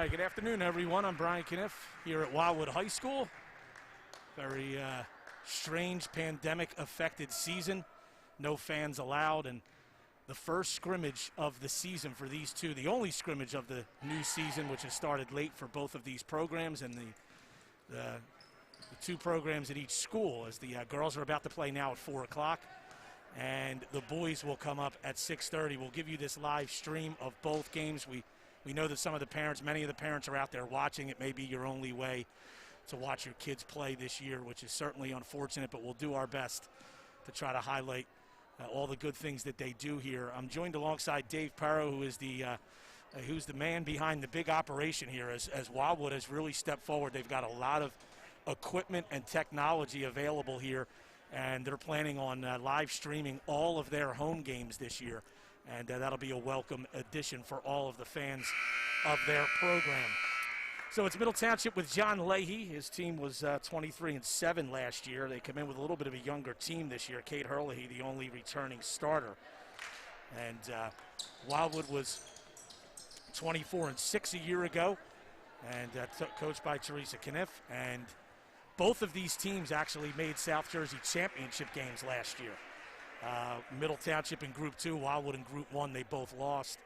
Hi, good afternoon, everyone. I'm Brian Kniff here at Wildwood High School. Very strange pandemic-affected season. No fans allowed, and the first scrimmage of the season for these two, the only scrimmage of the new season, which has started late for both of these programs and the two programs at each school, as the girls are about to play now at 4 o'clock, and the boys will come up at 6:30. We'll give you this live stream of both games. We know that some of the parents, many of the parents are out there watching. It may be your only way to watch your kids play this year, which is certainly unfortunate, but we'll do our best to try to highlight all the good things that they do here. I'm joined alongside Dave Perro, who's the man behind the big operation here as Wildwood has really stepped forward. They've got a lot of equipment and technology available here, and they're planning on live streaming all of their home games this year. And that'll be a welcome addition for all of the fans of their program. So it's Middle Township with John Leahy. His team was 23-7 last year. They come in with a little bit of a younger team this year. Kate Hurley, the only returning starter. And Wildwood was 24-6 a year ago, and coached by Teresa Kniff. And both of these teams actually made South Jersey championship games last year. Middle Township in Group 2, Wildwood in Group 1, they both lost.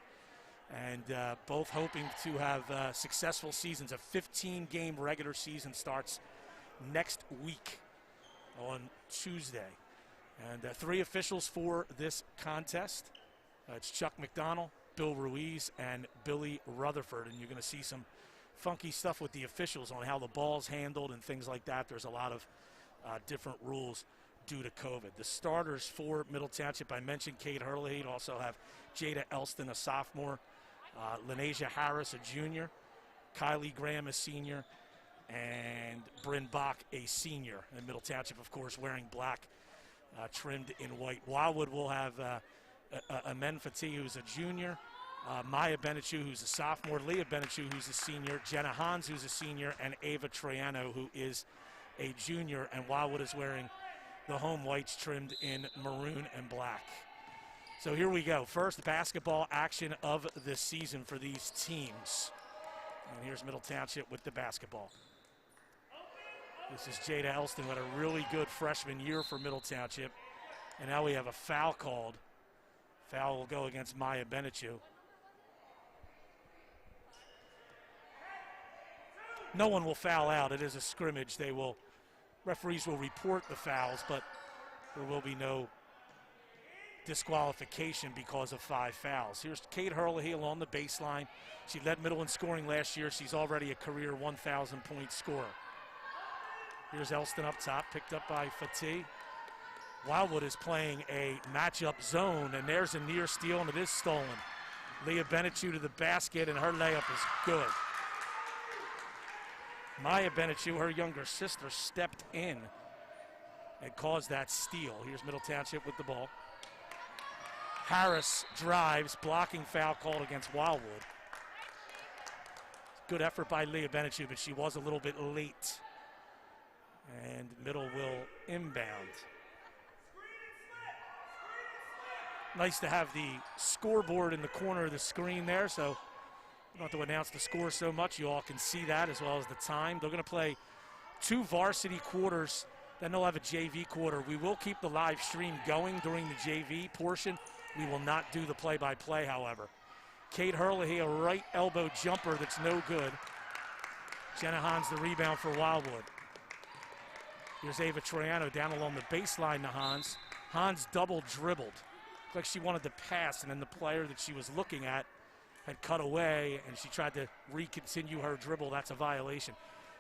And both hoping to have successful seasons. A 15-game regular season starts next week on Tuesday. And 3 officials for this contest. It's Chuck McDonald, Bill Ruiz, and Billy Rutherford. And you're going to see some funky stuff with the officials on how the ball's handled and things like that. There's a lot of different rules due to COVID. The starters for Middle Township, I mentioned Kate Hurley. You also have Jada Elston, a sophomore, Lenasia Harris, a junior, Kylie Graham, a senior, and Bryn Bach, a senior. And Middle Township, of course, wearing black, trimmed in white. Wildwood will have Amen Fatih, who's a junior, Maya Benechu, who's a sophomore, Leah Benechu, who's a senior, Jenna Hans, who's a senior, and Ava Troiano, who is a junior. And Wildwood is wearing the home whites trimmed in maroon and black. So here we go. First basketball action of the season for these teams. And here's Middle Township with the basketball. This is Jada Elston, who had a really good freshman year for Middle Township. And now we have a foul called. Foul will go against Maya Benechu. No one will foul out. It is a scrimmage. Referees will report the fouls, but there will be no disqualification because of 5 fouls. Here's Kate Hurley along the baseline. She led Middle in scoring last year. She's already a career 1,000-point scorer. Here's Elston up top, picked up by Fatih. Wildwood is playing a matchup zone, and there's a near steal, and it is stolen. Leah Benechu to the basket, and her layup is good. Maya Benechu, her younger sister, stepped in and caused that steal. Here's Middle Township with the ball. Harris drives, blocking foul called against Wildwood. Good effort by Leah Benechu, but she was a little bit late. And Middle will inbound. Nice to have the scoreboard in the corner of the screen there, so you don't have to announce the score so much. You all can see that as well as the time. They're going to play 2 varsity quarters, then they'll have a JV quarter. We will keep the live stream going during the JV portion. We will not do the play-by-play, however. Kate Hurley, a right elbow jumper that's no good. Jenna Hans, the rebound for Wildwood. Here's Ava Troiano down along the baseline to Hans. Hans double dribbled. Looked like she wanted to pass, and then the player that she was looking at had cut away, and she tried to re-continue her dribble. That's a violation.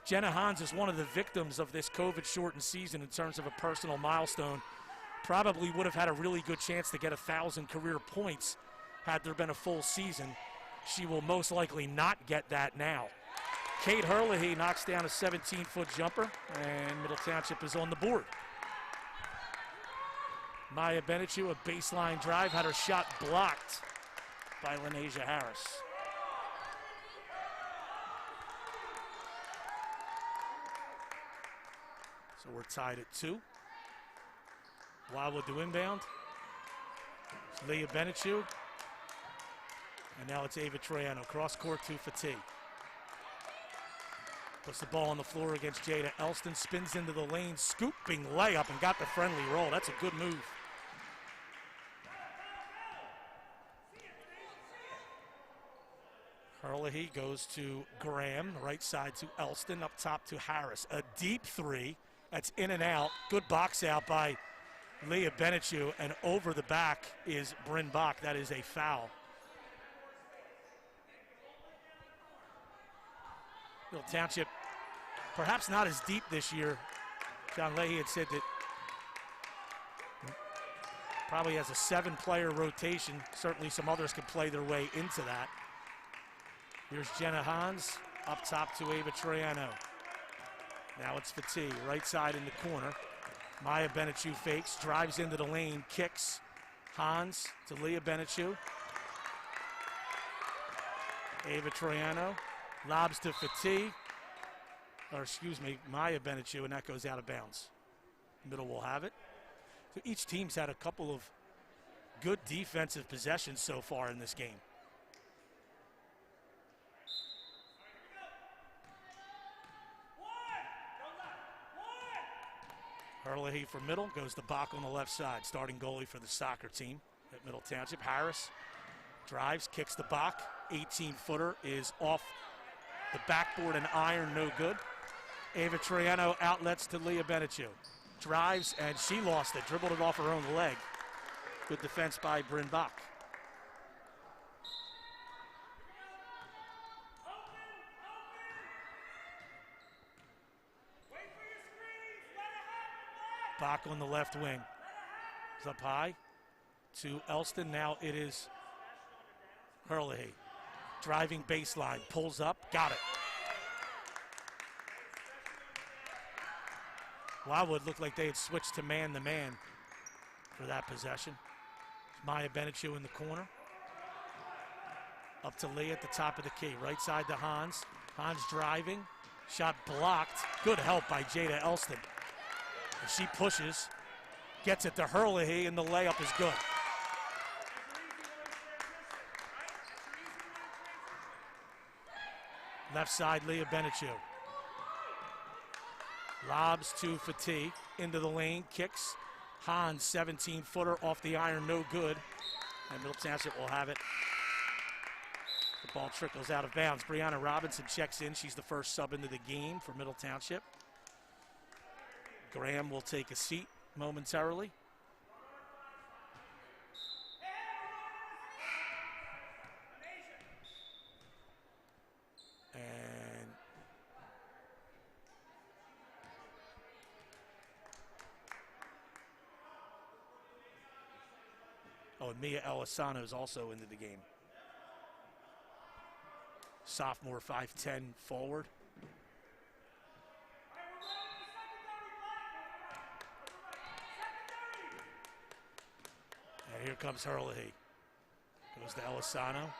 Jenna Hans is one of the victims of this COVID-shortened season in terms of a personal milestone. Probably would have had a really good chance to get 1,000 career points had there been a full season. She will most likely not get that now. Kate Hurley knocks down a 17-foot jumper, and Middle Township is on the board. Maya Benechu, a baseline drive, had her shot blocked by Lenasia Harris. So we're tied at 2. Wildwood to inbound. Leah Benechu. And now it's Ava Troiano. Cross court to Fatih. Puts the ball on the floor against Jada Elston, spins into the lane, scooping layup, and got the friendly roll. That's a good move. Herlihy goes to Graham, right side to Elston, up top to Harris. A deep three, that's in and out. Good box out by Leah Benechu, and over the back is Bryn Bach. That is a foul. Middle Township, perhaps not as deep this year. John Leahy had said that probably has a 7-player rotation. Certainly some others could play their way into that. Here's Jenna Hans, up top to Ava Troiano. Now it's Fati, right side in the corner. Maya Benechu fakes, drives into the lane, kicks. Hans to Leah Benechu. Ava Troiano lobs to Fati, or excuse me, Maya Benechu, and that goes out of bounds. Middle will have it. So each team's had a couple of good defensive possessions so far in this game. Herlihy for middle, goes to Bach on the left side, starting goalie for the soccer team at Middle Township. Harris drives, kicks the Bach. 18-footer is off the backboard and iron, no good. Ava Troiano outlets to Leah Benechu. Drives, and she lost it, dribbled it off her own leg. Good defense by Bryn Bach. Bach on the left wing. It's up high to Elston. Now it is Herlihy. Driving baseline, pulls up, got it. Wildwood looked like they had switched to man-to-man for that possession. Maya Benechu in the corner. Up to Lee at the top of the key. Right side to Hans. Hans driving. Shot blocked. Good help by Jada Elston. And she pushes. Gets it to Herlihy, and the layup is good. Left side, Leah Benechu. Lobs to Fati, into the lane, kicks. Hans, 17-footer off the iron, no good. And Middle Township will have it. The ball trickles out of bounds. Brianna Robinson checks in. She's the first sub into the game for Middle Township. Graham will take a seat momentarily. And Mia Elisano is also into the game. Sophomore, 5'10", forward. And here comes Herlihy. Goes to Elisano.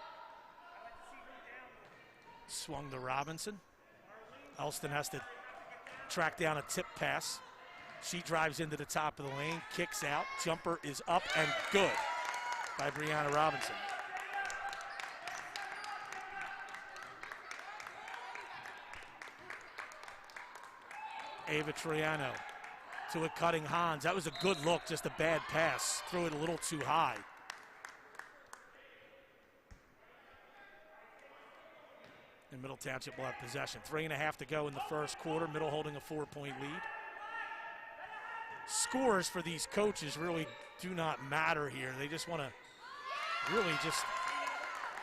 Swung to Robinson. Elston has to track down a tip pass. She drives into the top of the lane, kicks out. Jumper is up and good by Brianna Robinson. Ava Troiano to a cutting Hans. That was a good look, just a bad pass. Threw it a little too high. And Middle Township will have possession. 3.5 to go in the first quarter. Middle holding a 4-point lead. Scores for these coaches really do not matter here. They just want to really just,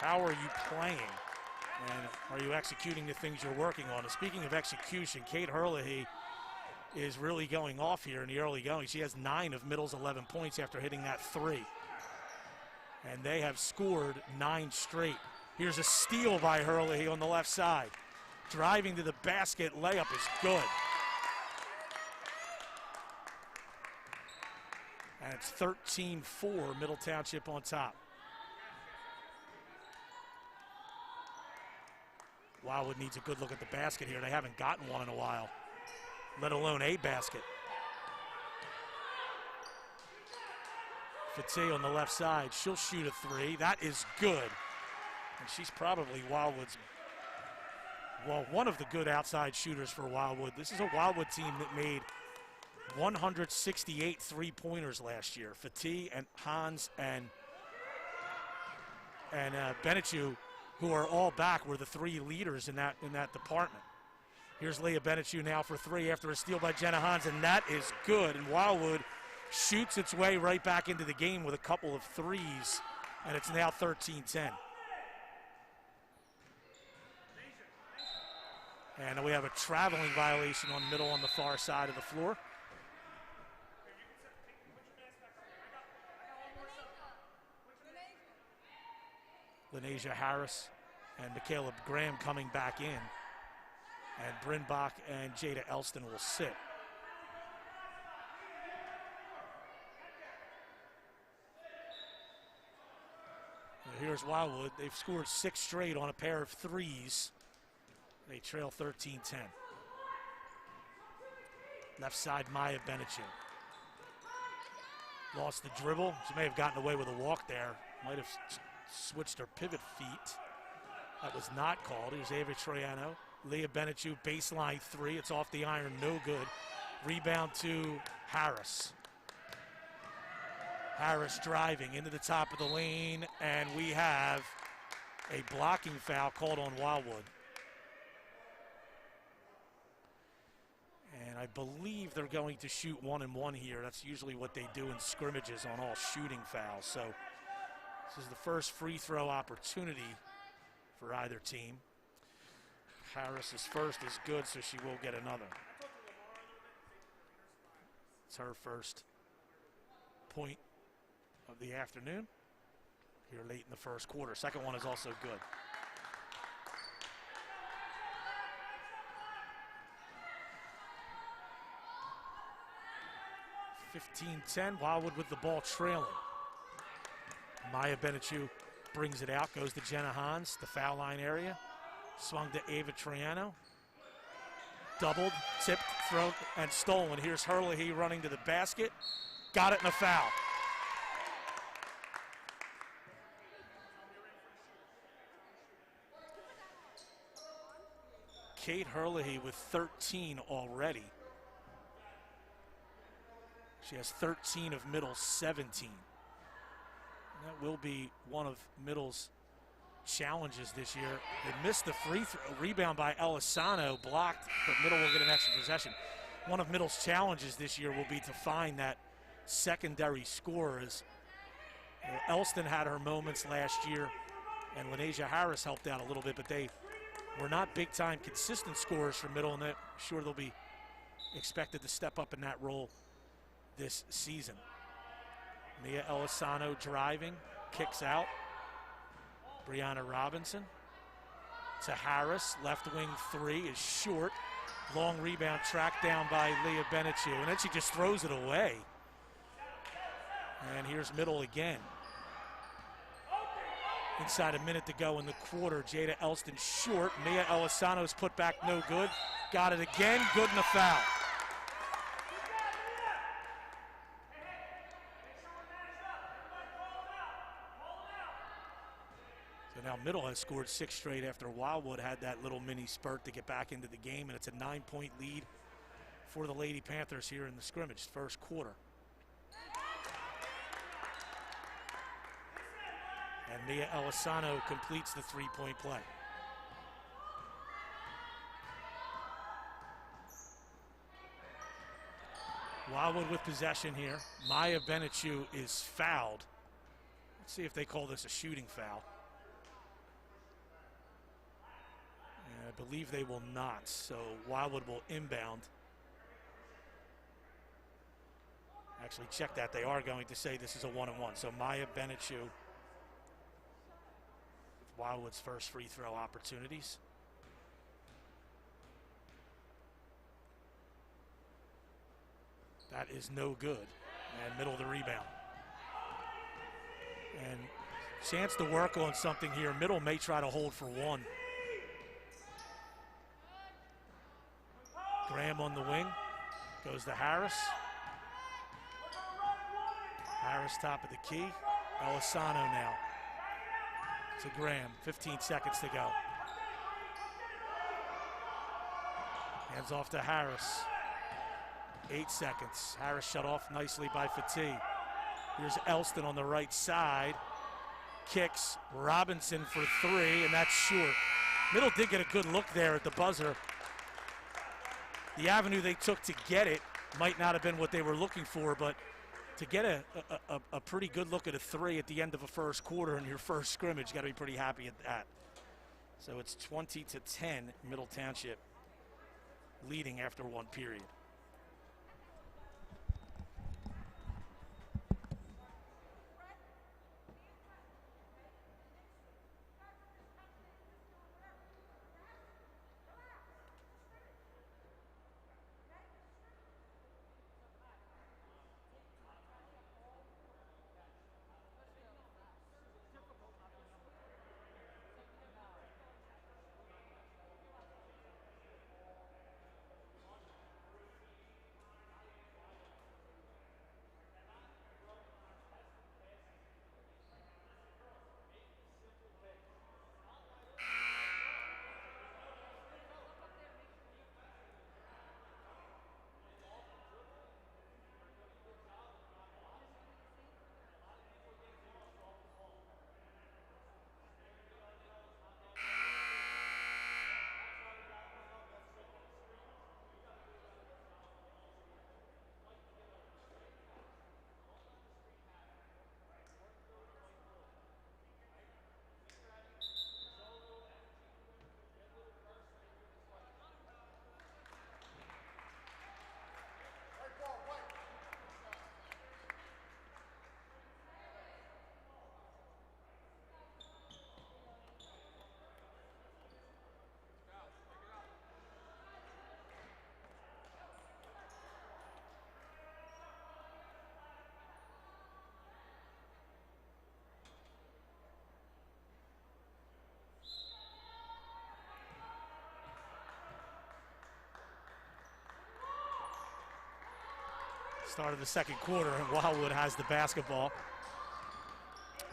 how are you playing? And are you executing the things you're working on? And speaking of execution, Kate Herlihy is really going off here in the early going. She has 9 of Middle's 11 points after hitting that 3. And they have scored 9 straight. Here's a steal by Herlihy on the left side. Driving to the basket, layup is good. And it's 13-4, Middle Township on top. Wildwood needs a good look at the basket here. They haven't gotten one in a while, let alone a basket. Fati on the left side. She'll shoot a 3. That is good. And she's probably Wildwood's well, one of the good outside shooters for Wildwood. This is a Wildwood team that made 168 three-pointers last year. Fatih and Hans and Benechu, who are all back, were the three leaders in that department. Here's Leah Benechu now for three after a steal by Jenna Hans, and that is good. And Wildwood shoots its way right back into the game with a couple of threes, and it's now 13-10. And we have a traveling violation on middle on the far side of the floor. Lanasia Harris and Michaela Graham coming back in. And Bryn Bach and Jada Elston will sit. Now here's Wildwood. They've scored 6 straight on a pair of threes. They trail 13-10. Left side, Maya Benechu. Lost the dribble. She may have gotten away with a walk there. Might have switched her pivot feet. That was not called. Here's Ava Troiano. Leah Benechu, baseline three. It's off the iron, no good. Rebound to Harris. Harris driving into the top of the lane, and we have a blocking foul called on Wildwood. And I believe they're going to shoot 1-and-1 here. That's usually what they do in scrimmages on all shooting fouls. So this is the first free throw opportunity for either team. Harris's first is good, so she will get another. It's her first point of the afternoon here late in the first quarter. Second one is also good. (15-10), Wildwood with the ball trailing. Maya Benechu brings it out, goes to Jenna Hans, the foul line area. Swung to Ava Troiano. Doubled, tipped, thrown, and stolen. Here's Herlihy running to the basket. Got it in a foul. Kate Herlihy with 13 already. She has 13 of Middle's 17. And that will be one of Middle's challenges this year. They missed the free throw. Rebound by Elisano, blocked, but Middle will get an extra possession. One of Middle's challenges this year will be to find that secondary scorer. Elston had her moments last year, and Lanasia Harris helped out a little bit, but they were not big-time consistent scorers for Middle, and I'm sure they'll be expected to step up in that role this season. Mia Elisano driving, kicks out. Brianna Robinson to Harris, left wing three is short. Long rebound tracked down by Leah Benechu, and then she just throws it away. And here's Middle again. Inside a minute to go in the quarter, Jada Elston short. Mia Elisano's put back no good. Got it again, good in the foul. Now Middle has scored 6 straight after Wildwood had that little mini spurt to get back into the game, and it's a 9-point lead for the Lady Panthers here in the scrimmage, first quarter. And Mia Elisano completes the three-point play. Wildwood with possession here. Maya Benechu is fouled. Let's see if they call this a shooting foul. I believe they will not, so Wildwood will inbound. Actually, check that. They are going to say this is a 1-and-1. So Maya Benechu with Wildwood's first free throw opportunities. That is no good. And Middle of the rebound. And chance to work on something here. Middle may try to hold for one. Graham on the wing, goes to Harris. Harris top of the key. Elisano now to Graham, 15 seconds to go. Hands off to Harris. 8 seconds. Harris shut off nicely by Fatigue. Here's Elston on the right side. Kicks. Robinson for 3, and that's short. Middle did get a good look there at the buzzer. The avenue they took to get it might not have been what they were looking for, but to get a pretty good look at a 3 at the end of a first quarter in your first scrimmage, you got to be pretty happy at that. So it's 20-10, Middle Township leading after 1 period. Start of the second quarter, and Wildwood has the basketball.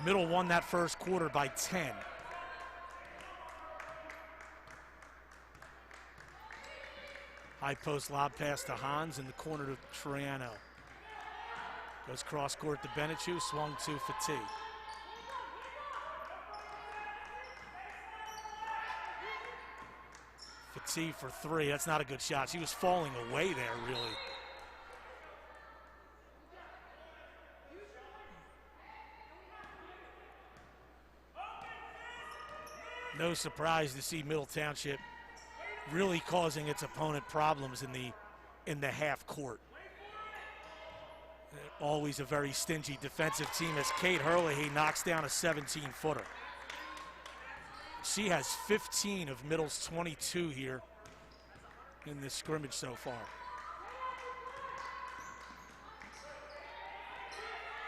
Middle won that first quarter by 10. High post lob pass to Hans in the corner to Troiano. Goes cross court to Benechu, swung to Fatigue. Fatigue for 3, that's not a good shot. She was falling away there, really. No surprise to see Middle Township really causing its opponent problems in the half court. Always a very stingy defensive team as Kate Herlihy knocks down a 17-footer. She has 15 of Middle's 22 here in this scrimmage so far.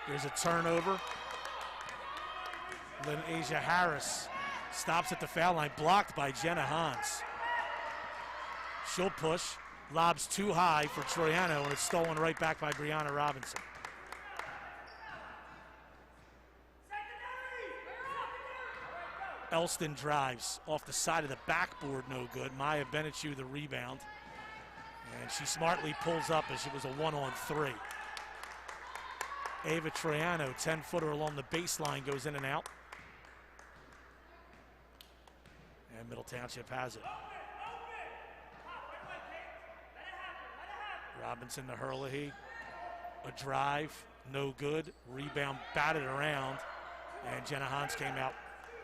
There's a turnover. Then Asia Harris stops at the foul line, blocked by Jenna Hans. She'll push, lobs too high for Troiano, and it's stolen right back by Brianna Robinson. Elston drives off the side of the backboard, no good. Maya Benechu the rebound. And she smartly pulls up as it was a 1-on-3. Ava Troiano, 10-footer along the baseline, goes in and out. And Middle Township has it. Robinson to Herlihy. A drive, no good. Rebound batted around. And Jenna Hans came out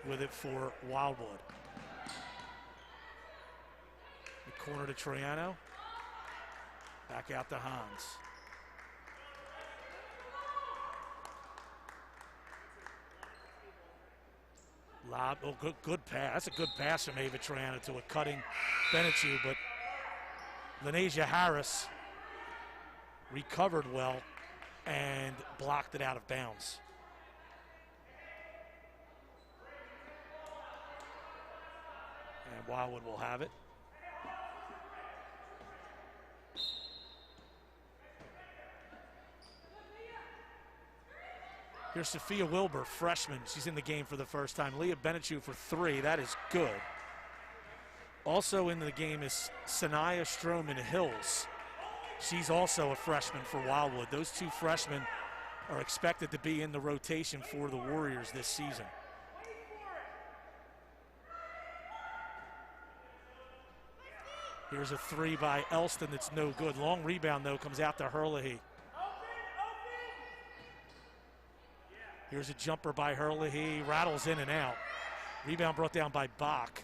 with it for Wildwood. The corner to Troiano. Back out to Hans. Lob, oh, good pass. That's a good pass from Ava Troiano to a cutting Benechu, but Lenasia Harris recovered well and blocked it out of bounds. And Wildwood will have it. Here's Sophia Wilbur, freshman. She's in the game for the first time. Leah Benechu for 3. That is good. Also in the game is Sanaya Stroman Hills. She's also a freshman for Wildwood. Those two freshmen are expected to be in the rotation for the Warriors this season. Here's a three by Elston that's no good. Long rebound, though, comes out to Herlihy. Here's a jumper by Herlihy, rattles in and out. Rebound brought down by Bach.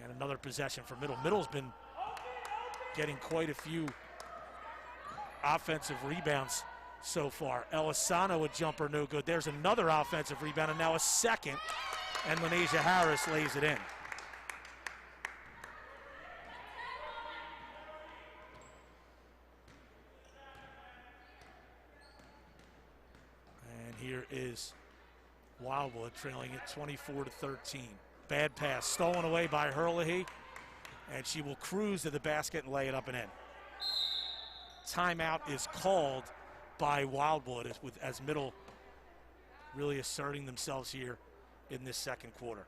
And another possession for Middle. Middle's been getting quite a few offensive rebounds so far. Elisano, a jumper, no good. There's another offensive rebound, and now a second, and Lanasia Harris lays it in. And here is Wildwood trailing at 24-13. Bad pass, stolen away by Herlihy, and she will cruise to the basket and lay it up and in. Timeout is called by Wildwood as Middle really asserting themselves here in this second quarter.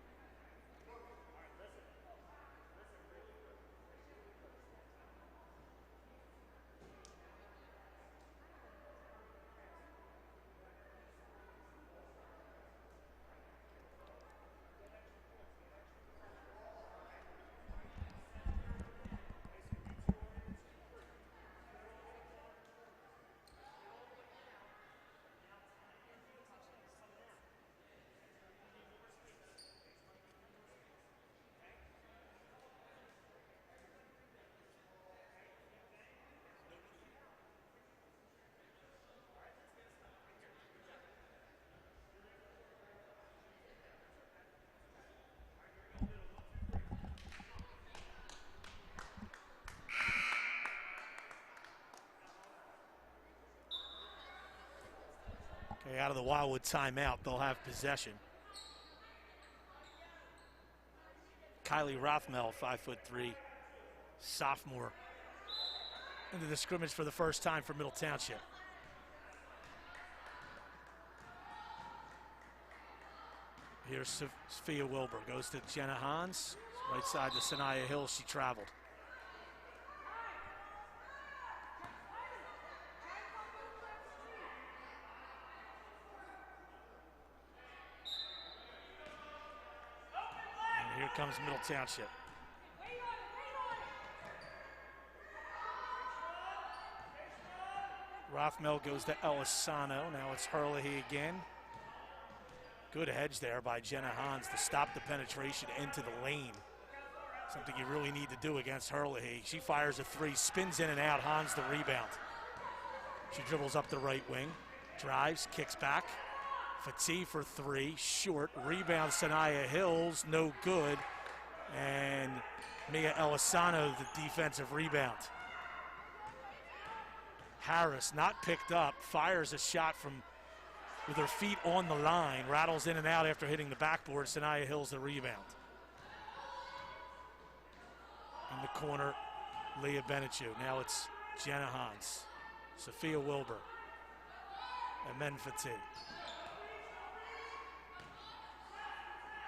Okay, out of the Wildwood timeout, they'll have possession. Kylie Rothmel, 5'3", sophomore, into the scrimmage for the first time for Middle Township. Here's Sophia Wilbur, goes to Jenna Hans, right side to Sanaya Hill, she traveled. And here comes Middle Township. Rothmel goes to Elisano, now it's Herlihy again. Good hedge there by Jenna Hans to stop the penetration into the lane. Something you really need to do against Herlihy. She fires a three, spins in and out, Hans the rebound. She dribbles up the right wing, drives, kicks back. Fatih for three, short, rebound Sanaya Hills, no good. And Mia Elisano, the defensive rebound. Harris, not picked up, fires a shot from with her feet on the line, rattles in and out after hitting the backboard. Sanaya Hills the rebound. In the corner, Leah Benichu. Now it's Jenna Hans, Sophia Wilbur, and then Fatih.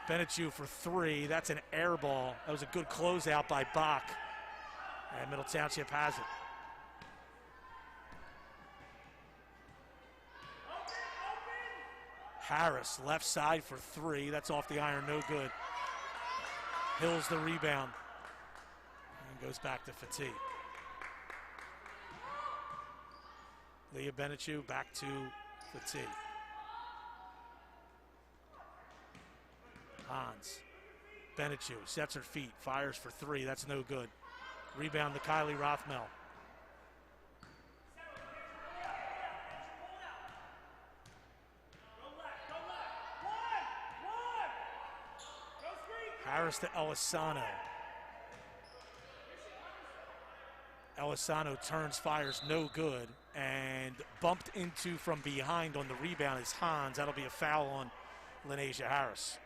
Benichu for three. That's an air ball. That was a good closeout by Bach. And Middle Township has it. Harris, left side for three. That's off the iron, no good. Hills the rebound. And goes back to Fatih. Leah Benichu back to Fatih. Hans. Benichu sets her feet, fires for three. That's no good. Rebound to Kylie Rothmel. Harris to Elisano. Elisano turns, fires, no good, and bumped into from behind on the rebound is Hans. That'll be a foul on Lanasia Harris.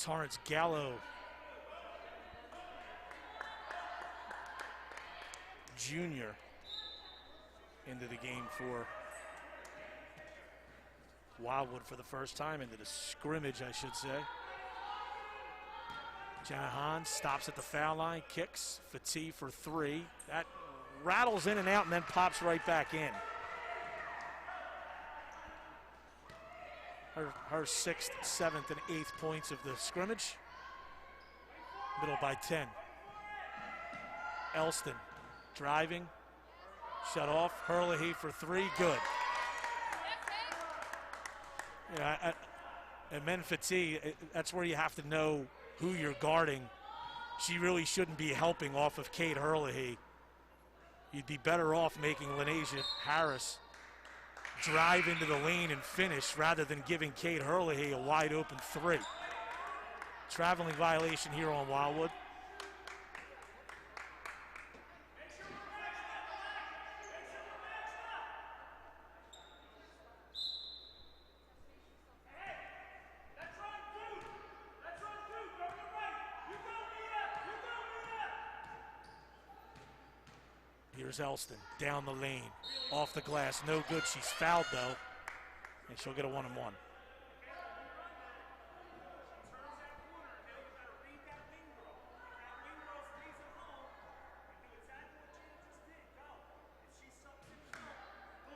Torrance Gallo Jr. into the game for Wildwood for the first time into the scrimmage, I should say. Jenna Hahn stops at the foul line, kicks. Fatih for three. That rattles in and out and then pops right back in. Her sixth, seventh, and eighth points of the scrimmage. Middle by 10. Elston driving, shut off. Herlihy for three, good. Yeah, and then Fatih, that's where you have to know who you're guarding. She really shouldn't be helping off of Kate Herlihy. You'd be better off making Lenasia Harris drive into the lane and finish rather than giving Kate Herlihy a wide open three. Traveling violation here on Wildwood. Here's Elston down the lane, off the glass, no good. She's fouled though, and she'll get a 1-and-1.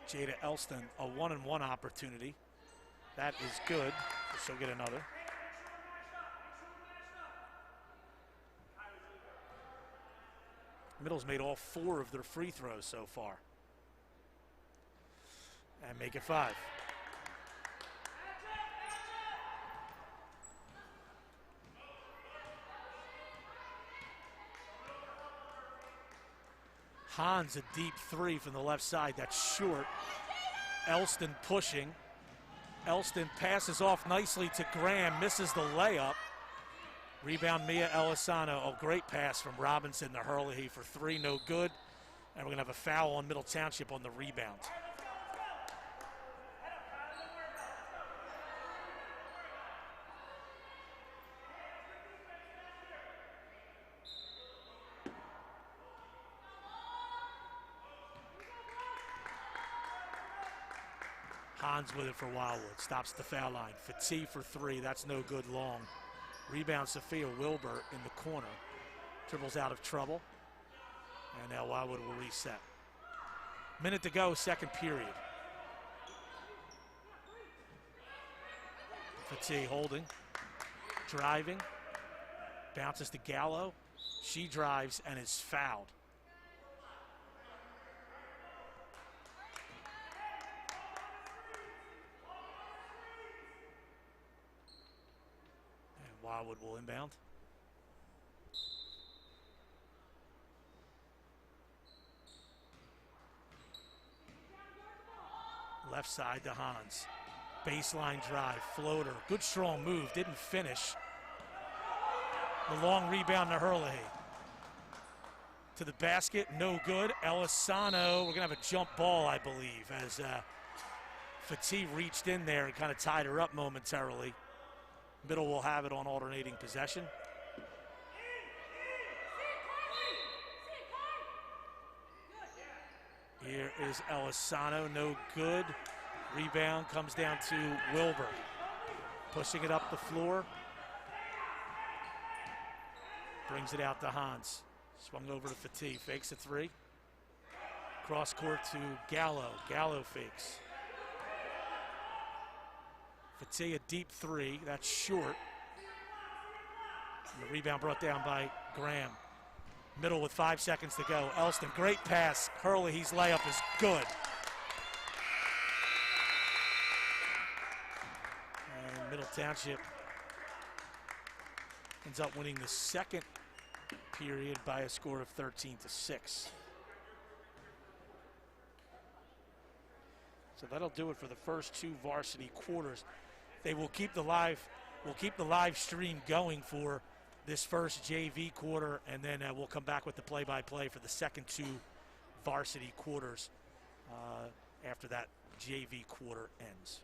Jada Elston, a 1-and-1 opportunity. That is good, so she'll get another. Middle's made all 4 of their free throws so far. And make it 5. Hahn's a deep three from the left side. That's short. Elston pushing. Elston passes off nicely to Graham, misses the layup. Rebound, Mia Elisano. A great pass from Robinson to Herlihy for three, no good. And we're going to have a foul on Middle Township on the rebound. Hahn's with it for Wildwood. Stops the foul line. Fatih for three. That's no good long. Rebound, Sophia Wilbur in the corner. Dribbles out of trouble. And now Wildwood will reset. Minute to go, second period. Fatih holding. Driving. Bounces to Gallo. She drives and is fouled. Wildwood will inbound. Left side to Hans. Baseline drive, floater. Good strong move, didn't finish. The long rebound to Herlihy. To the basket, no good. Elisano, we're gonna have a jump ball, I believe, as Fatih reached in there and kind of tied her up momentarily. Middle will have it on alternating possession. Here is Elisano, no good. Rebound comes down to Wilbur. Pushing it up the floor. Brings it out to Hans. Swung over to Fatih, fakes a three. Cross court to Gallo. Gallo fakes. Fatih a deep three, that's short. And the rebound brought down by Graham. Middle with 5 seconds to go. Elston, great pass. Herlihy's layup is good. And Middle Township ends up winning the second period by a score of 13-6. So that'll do it for the first 2 varsity quarters. They will keep the live stream going for this first JV quarter, and then we'll come back with the play-by-play for the second 2 varsity quarters after that JV quarter ends.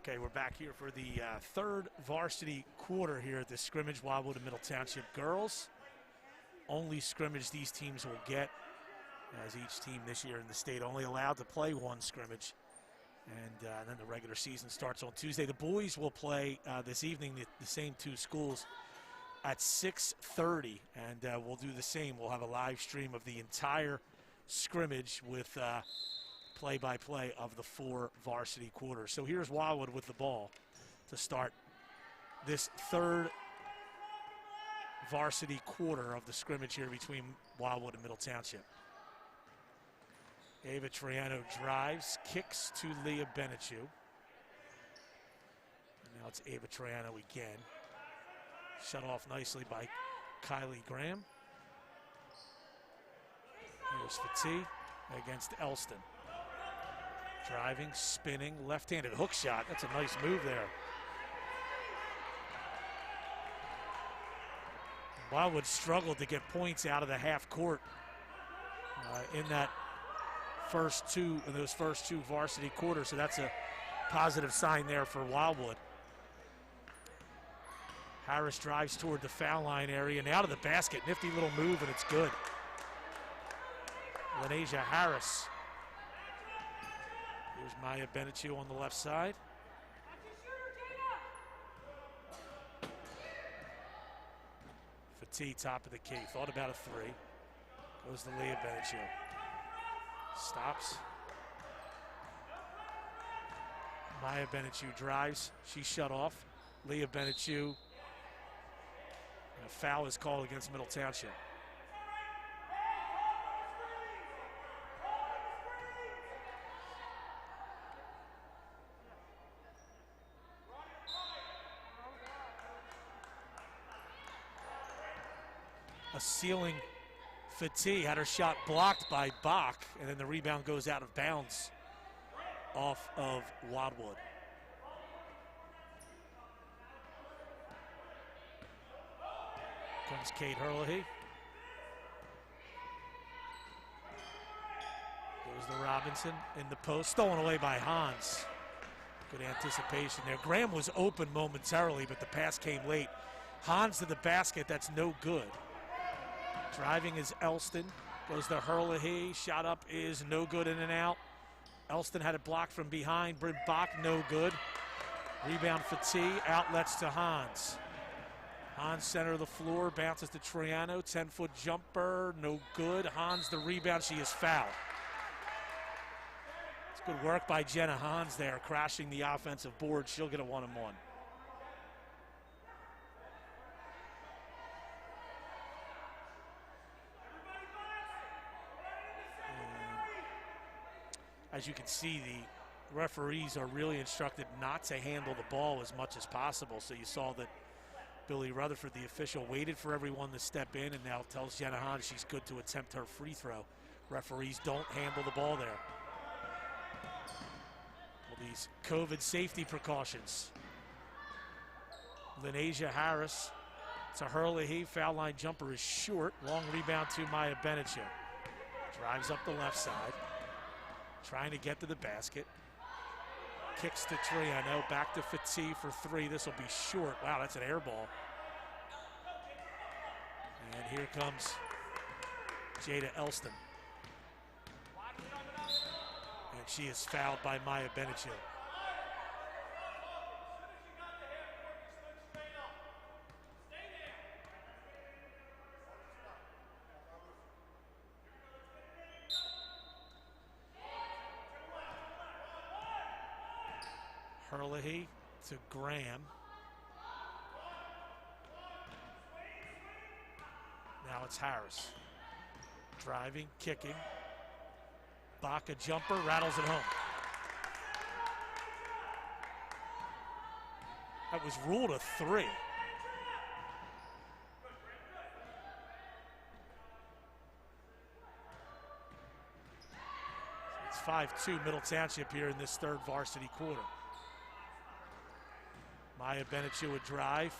Okay, we're back here for the third varsity quarter here at the scrimmage, Wildwood and Middle Township girls. Only scrimmage these teams will get, as each team this year in the state only allowed to play one scrimmage. And then the regular season starts on Tuesday. The boys will play this evening, the same two schools, at 6:30, and we'll do the same. We'll have a live stream of the entire scrimmage with play-by-play of the 4 varsity quarters. So here's Wildwood with the ball to start this third varsity quarter of the scrimmage here between Wildwood and Middle Township. Ava Triano drives, kicks to Leah Benichu. And now it's Ava Triano again. Shut off nicely by Kylie Graham. Here's Fatih against Elston. Driving, spinning, left-handed hook shot. That's a nice move there. Wildwood struggled to get points out of the half court in those first two varsity quarters, so that's a positive sign there for Wildwood. Harris drives toward the foul line area, now to the basket. Nifty little move, and it's good. Lenasia Harris. Here's Maya Benichu on the left side. Fatih, top of the key. Thought about a 3. Goes to Leah Benichu. Stops. Maya Benichu drives. She's shut off. Leah Benichu. A foul is called against Middle Township. A ceiling Fatih had her shot blocked by Bach, and then the rebound goes out of bounds off of Wildwood. Comes Kate Herlihy. Goes to Robinson in the post, stolen away by Hans. Good anticipation there. Graham was open momentarily, but the pass came late. Hans to the basket, that's no good. Driving is Elston, goes to Herlihy, shot up is no good, in and out. Elston had it blocked from behind, Bryn Bach, no good. Rebound Fatih, outlets to Hans. Hans center of the floor, bounces to Triano, 10-foot jumper, no good. Hans the rebound, she is fouled. It's good work by Jenna Hans there, crashing the offensive board. She'll get a 1-and-1. As you can see, the referees are really instructed not to handle the ball as much as possible. So you saw that Billy Rutherford, the official, waited for everyone to step in and now tells Jenna Hahn she's good to attempt her free throw. Referees don't handle the ball there. Well, these COVID safety precautions. Lenasia Harris to Herlihy, foul line jumper is short. Long rebound to Maya Benichu. Drives up the left side. Trying to get to the basket. Kicks to Triano, back to Fatih for 3. This will be short. Wow, that's an air ball. And here comes Jada Elston. And she is fouled by Maya Benichu. Herlihy to Graham. Now it's Harris. Driving, kicking. Bach a jumper, rattles it home. That was ruled a 3. It's 5-2 Middle Township here in this third varsity quarter. Maya Benichu would drive.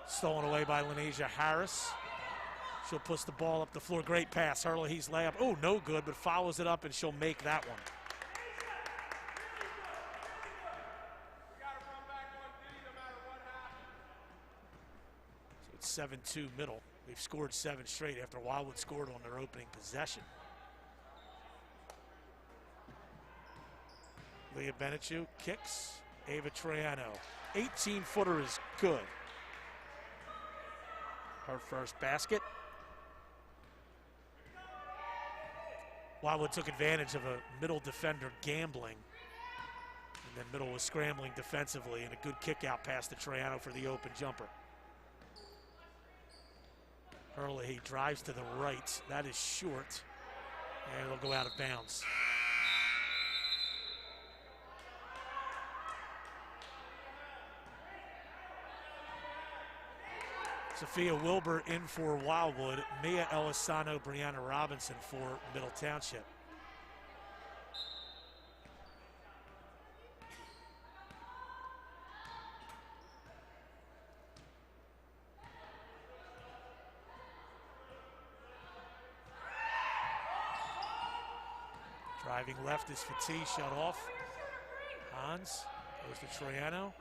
Stolen away by Lenasia Harris. She'll push the ball up the floor. Great pass. Herlihy's layup. Oh, no good, but follows it up, and she'll make that one. It's 7-2 Middle. We've scored 7 straight after Wildwood scored on their opening possession. Leah Benichu kicks. Ava Troiano. 18-footer is good. Her first basket. Wildwood took advantage of a Middle defender gambling. And then Middle was scrambling defensively, and a good kick out pass to Troiano for the open jumper. Hurley drives to the right. That is short. And it'll go out of bounds. Sophia Wilbur in for Wildwood. Mia Elisano, Brianna Robinson for Middle Township. Driving left is Fatih, shut off. Hans goes to Troiano.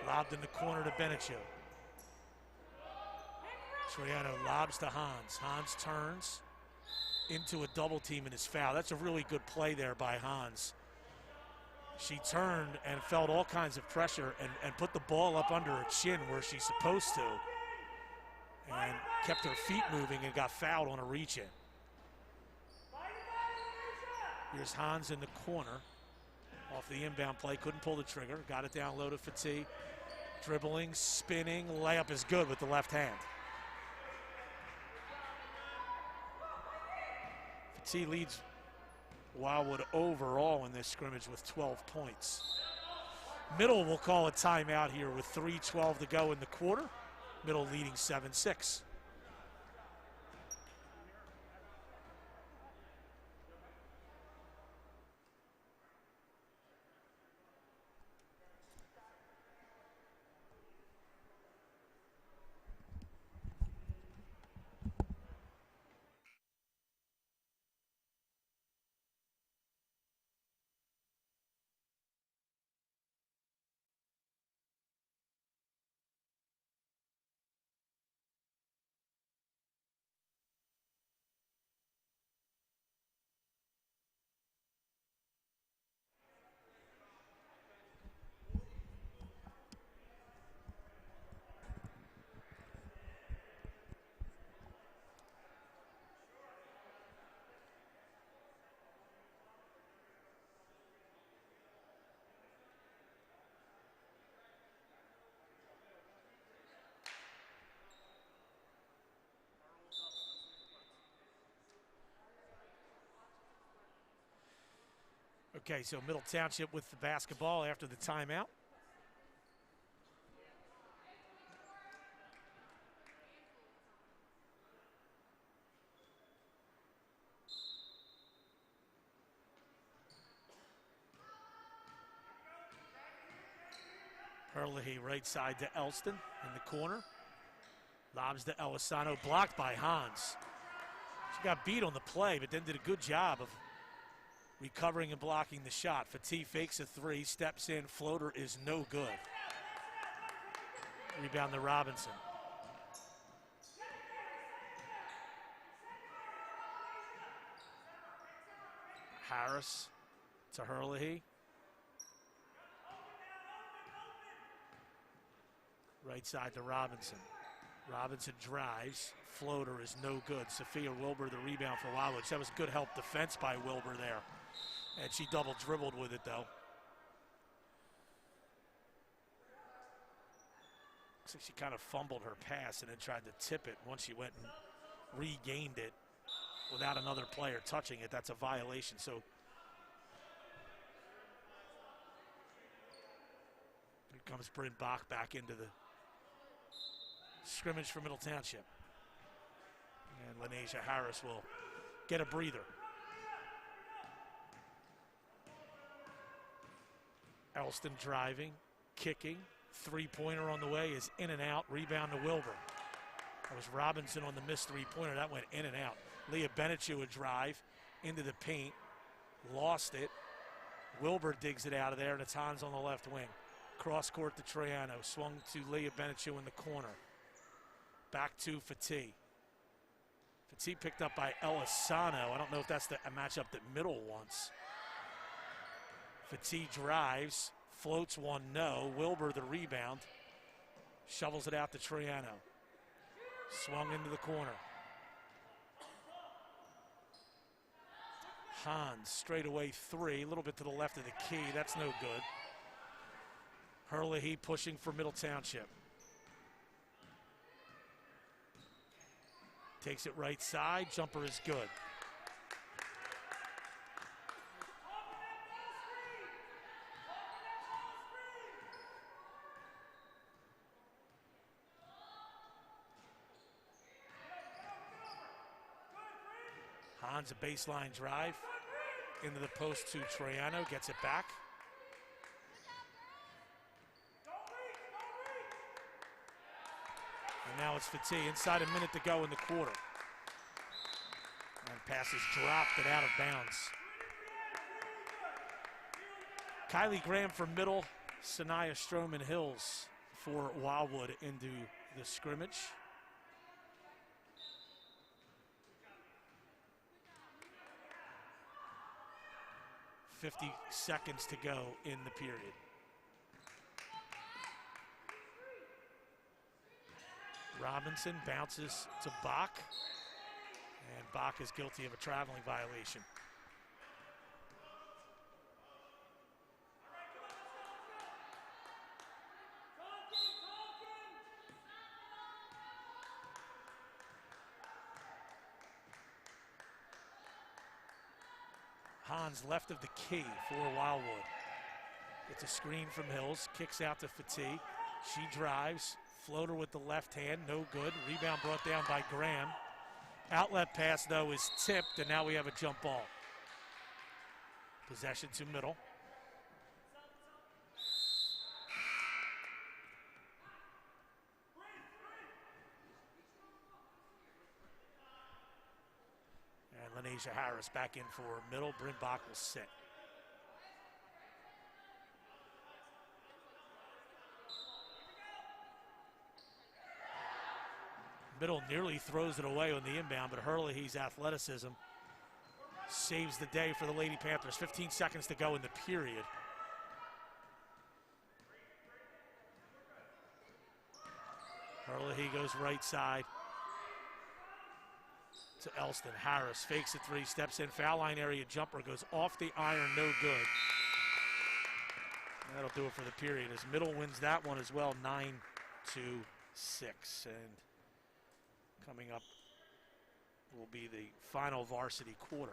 Lobbed in the corner to Benichu. Troiano lobs to Hans. Hans turns into a double team and is fouled. That's a really good play there by Hans. She turned and felt all kinds of pressure and put the ball up under her chin where she's supposed to. And kept her feet moving and got fouled on a reach-in. Here's Hans in the corner. Off the inbound play, couldn't pull the trigger. Got it down low to Fatih. Dribbling, spinning, layup is good with the left hand. Fatih leads Wildwood overall in this scrimmage with 12 points. Middle will call a timeout here with 3:12 to go in the quarter. Middle leading 7-6. Okay, so Middle Township with the basketball after the timeout. Hurley right side to Elston in the corner. Lobs to Elisano, blocked by Hans. She got beat on the play, but then did a good job of recovering and blocking the shot. Fatih fakes a three, steps in, floater is no good. Rebound to Robinson. Harris to Hurley. Right side to Robinson. Robinson drives. Floater is no good. Sophia Wilbur the rebound for Wildwood. That was good help defense by Wilbur there. And she double dribbled with it though. Looks like she kind of fumbled her pass and then tried to tip it. Once she went and regained it without another player touching it, that's a violation. So here comes Bryn Bach back into the scrimmage for Middle Township. And Lanesia Harris will get a breather. Elston driving, kicking, three-pointer on the way is in and out, rebound to Wilbur. That was Robinson on the missed three-pointer, that went in and out. Leah Benichu a drive into the paint, lost it. Wilbur digs it out of there, and it's Hans on the left wing. Cross court to Troiano, swung to Leah Benichu in the corner. back to Fatih. Fatih picked up by Elisano. I don't know if that's a matchup that Middle wants. Fatih drives, floats one, no. Wilbur the rebound. Shovels it out to Troiano. Swung into the corner. Hans, straight away three, a little bit to the left of the key. That's no good. Herlihy pushing for Middle Township. Takes it right side. Jumper is good. Hans, a baseline drive into the post to Troiano, gets it back. And now it's Fatih, inside a minute to go in the quarter. And pass is dropped and out of bounds. Kylie Graham for Middle, Sanaya Stroman Hills for Wildwood into the scrimmage. 50 seconds to go in the period. Robinson bounces to Bach, and Bach is guilty of a traveling violation. Hans left of the key for Wildwood. Gets a screen from Hills, kicks out to Fatih. She drives, floater with the left hand, no good. Rebound brought down by Graham. Outlet pass, though, is tipped, and now we have a jump ball. Possession to Middle. Lanisha Harris back in for Middle. Bryn Bach will sit. Middle nearly throws it away on the inbound, but Herlihy's athleticism saves the day for the Lady Panthers. 15 seconds to go in the period. Herlihy goes right side to Elston. Harris fakes a three, steps in, foul line area jumper, goes off the iron, no good. That'll do it for the period as Middle wins that one as well, 9-6. And coming up will be the final varsity quarter.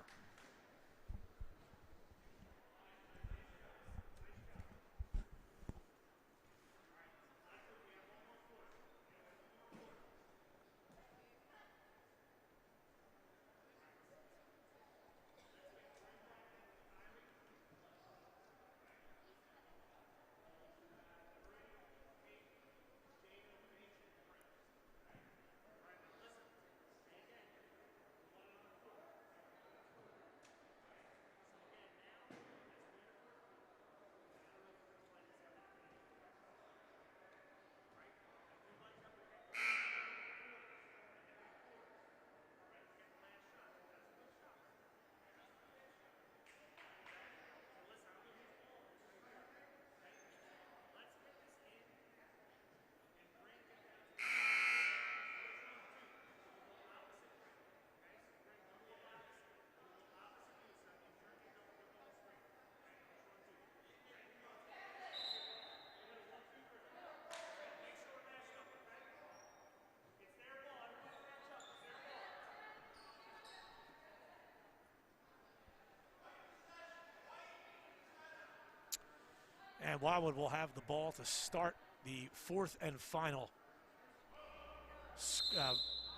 And Wildwood will have the ball to start the fourth and final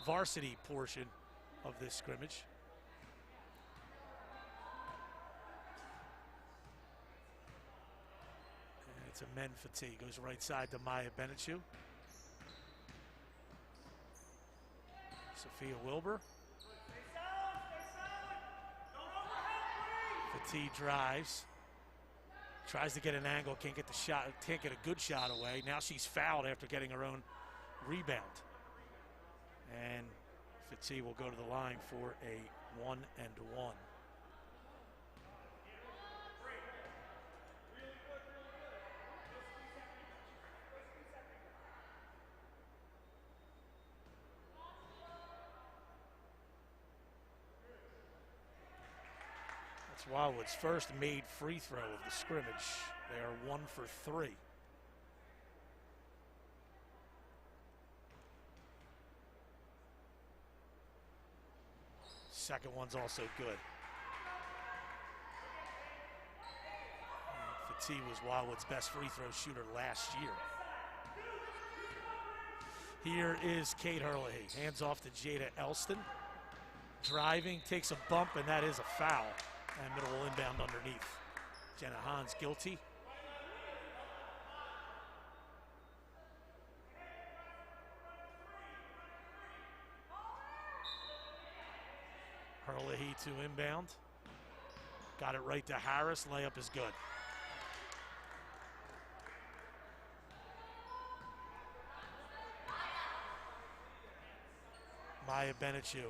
varsity portion of this scrimmage. And it's a men Fatih. Goes right side to Maya Benechu. Sophia Wilbur. Fatih drives. Tries to get an angle, can't get the shot, can't get a good shot away. Now she's fouled after getting her own rebound. And Fati will go to the line for a 1-1. That's Wildwood's first made free throw of the scrimmage. They are 1 for 3. Second one's also good. Fati was Wildwood's best free throw shooter last year. Here is Kate Herlihy. Hands off to Jada Elston. Driving, takes a bump, and that is a foul. And middle will inbound underneath. Jenna Hans guilty. Herlihy to inbound. Got it right to Harris. Layup is good. Maya Benechu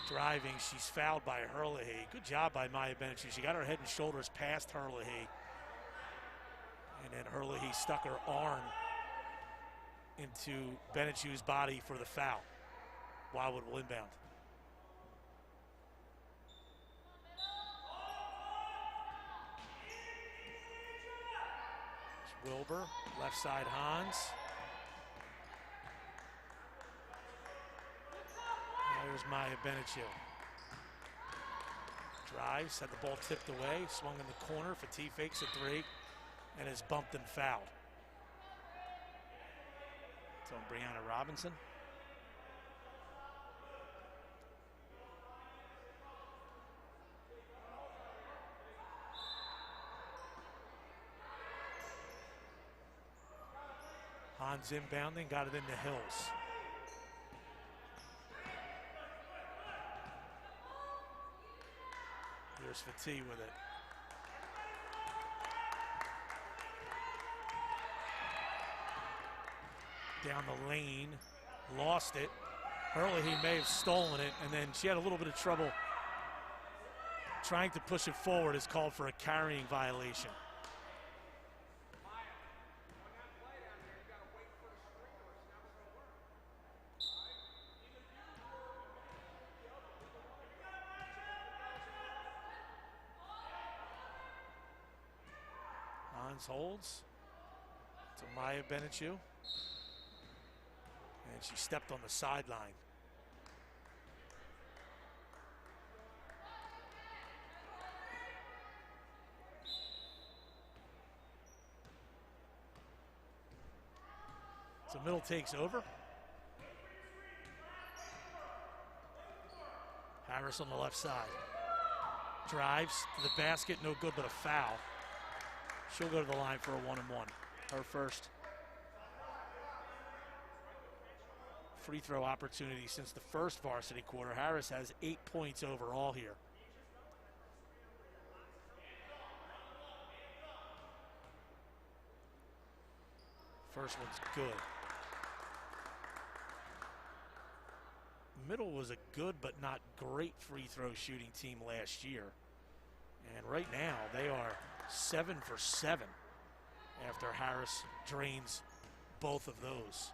driving. She's fouled by Herlihy. Good job by Maya Benechu. She got her head and shoulders past Herlihy. And then Herlihy stuck her arm into Benechu's body for the foul. Wildwood will inbound. Wilbur, left side Hans. There's Maya Benechu. Drives, had the ball tipped away, swung in the corner. Fati fakes a three and is bumped and fouled. So Brianna Robinson. Hans inbounding, got it into Hills. Here's Fati with it. Down the lane, lost it. Herlihy may have stolen it, and then she had a little bit of trouble trying to push it forward. Is called for a carrying violation. Holds to Maya Benechu, and she stepped on the sideline. So middle takes over. Harris on the left side. Drives to the basket, no good but a foul. She'll go to the line for a 1-1. Her first free throw opportunity since the first varsity quarter. Harris has 8 points overall here. First one's good. Middle was a good but not great free throw shooting team last year. And right now they are 7 for 7 after Harris drains both of those.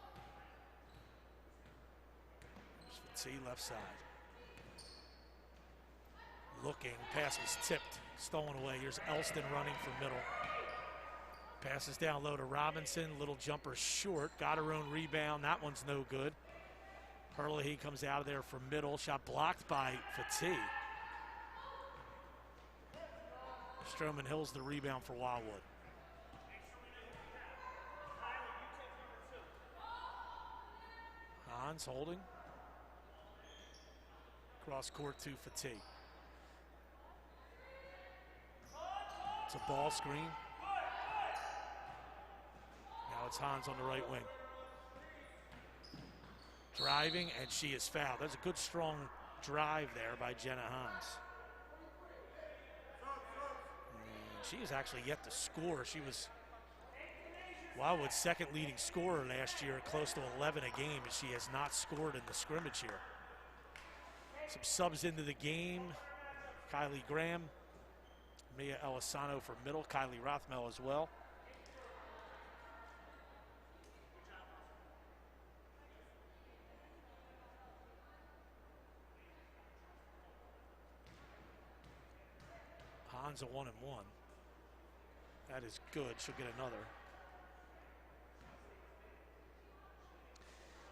Let's see, left side. Looking, pass was tipped, stolen away. Here's Elston running for middle. Passes down low to Robinson, little jumper short, got her own rebound. That one's no good. Herlihy comes out of there for middle, shot blocked by Fati. Stroman Hills the rebound for Wildwood. Hans holding. Cross court to Fati. It's a ball screen. Now it's Hans on the right wing. Driving, and she is fouled. That's a good, strong drive there by Jenna Hans. And she is actually yet to score. She was Wildwood's second leading scorer last year, close to 11 a game, and she has not scored in the scrimmage here. Some subs into the game. Kylie Graham, Mia Elisano for middle, Kylie Rothmel as well. Hans a 1-and-1. That is good. She'll get another.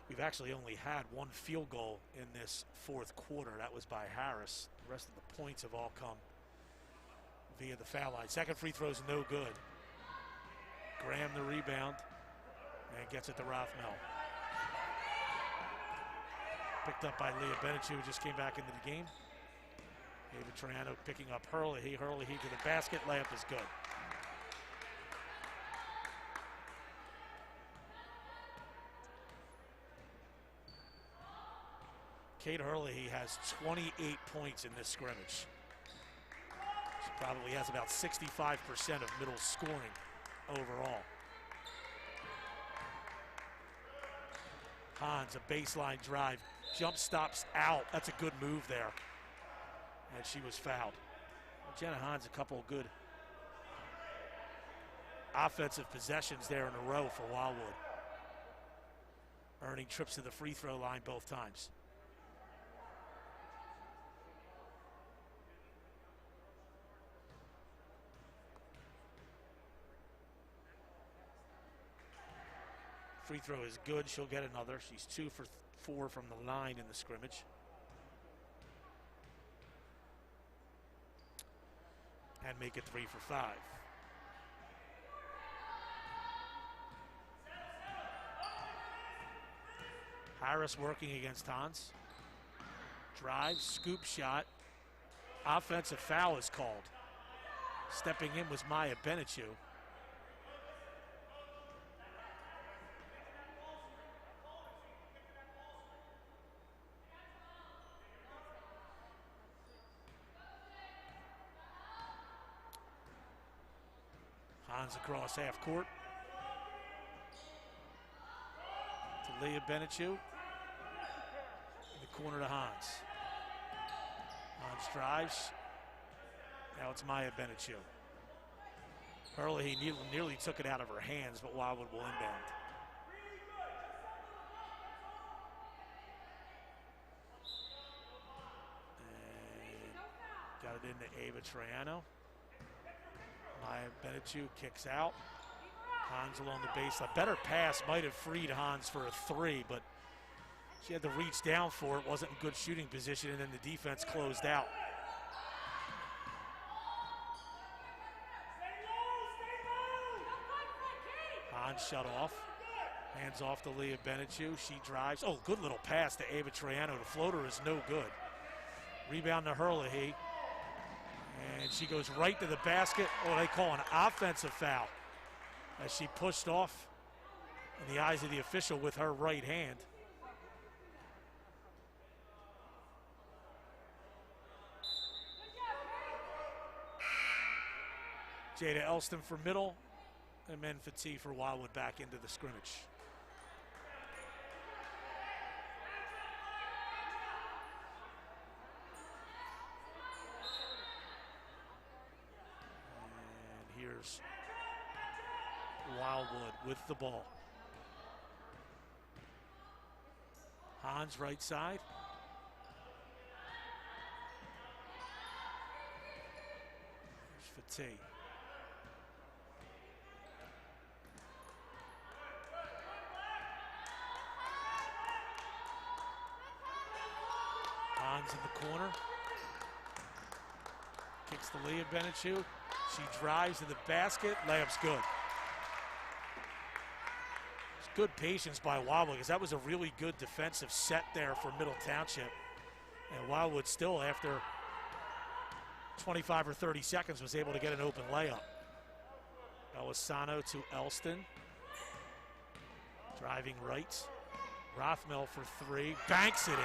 We've actually only had one field goal in this fourth quarter. That was by Harris. The rest of the points have all come via the foul line. Second free throw's no good. Graham the rebound and gets it to Rothmel. Picked up by Leah Benechu, who just came back into the game. David Triano picking up Hurley to the basket. Layup is good. Kate Hurley has 28 points in this scrimmage. She probably has about 65% of middle scoring overall. Hans, a baseline drive. Jump stops out. That's a good move there. And she was fouled. Jenna Hans, a couple of good offensive possessions there in a row for Wildwood. Earning trips to the free throw line both times. Free throw is good. She'll get another. She's 2 for 4 from the line in the scrimmage. And make it 3 for 5. Harris working against Hans. Drive, scoop shot. Offensive foul is called. Stepping in was Maya Benechu. Hans across half court to Leah Benechu. In the corner to Hans. Hans drives. Now it's Maya Benechu. Hurley nearly took it out of her hands, but Wildwood will inbound. And got it into Ava Triano. Maya Benechu kicks out. Hans along the baseline. Better pass might have freed Hans for a 3, but she had to reach down for it. Wasn't in good shooting position, and then the defense closed out. Hans shut off. Hands off to Leah Benechu. She drives. Oh, good little pass to Ava Triano. The floater is no good. Rebound to Hurley. And she goes right to the basket. Oh, they call an offensive foul as she pushed off in the eyes of the official with her right hand. Jada Elston for middle, and Men Fati for Wildwood back into the scrimmage. Wildwood with the ball. Hans right side. There's Fati. Hans in the corner. Kicks to Leah Benechu. She drives to the basket. Layup's good. It's good patience by Wildwood because that was a really good defensive set there for Middle Township. And Wildwood still, after 25 or 30 seconds, was able to get an open layup. Elisano to Elston. Driving right. Rothmel for 3. Banks it in.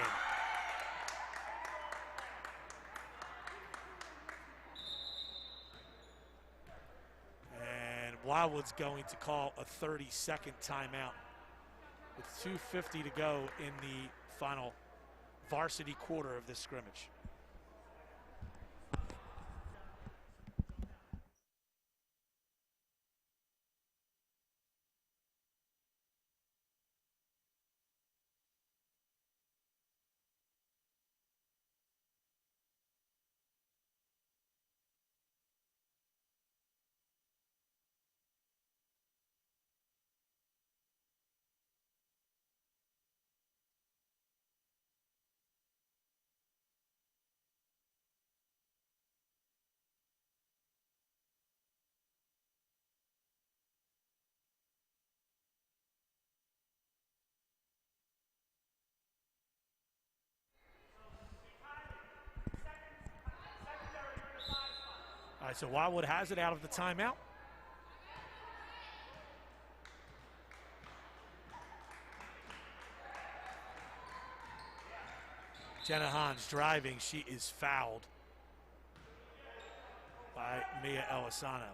Wildwood's going to call a 30-second timeout with 2:50 to go in the final varsity quarter of this scrimmage. All right, so Wildwood has it out of the timeout. Jenna Hans driving. She is fouled by Mia Elisano.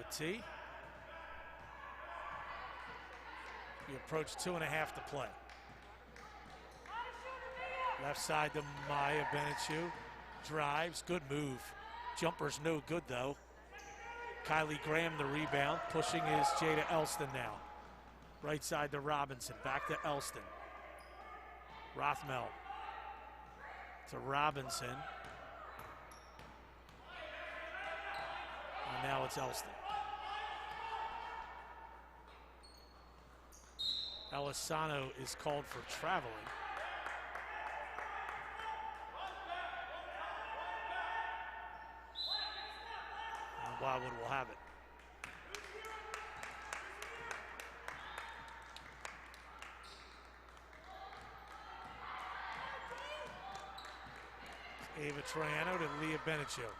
Fatih. We approach 2.5 to play. Left side to Maya Benichu. Drives, good move. Jumper's no good though. Kylie Graham the rebound. Pushing is Jada Elston now. Right side to Robinson. Back to Elston. Rothmel to Robinson. And now it's Elston. Elisano is called for traveling. And Wildwood will have it. Ava Troiano to Leah Benicio.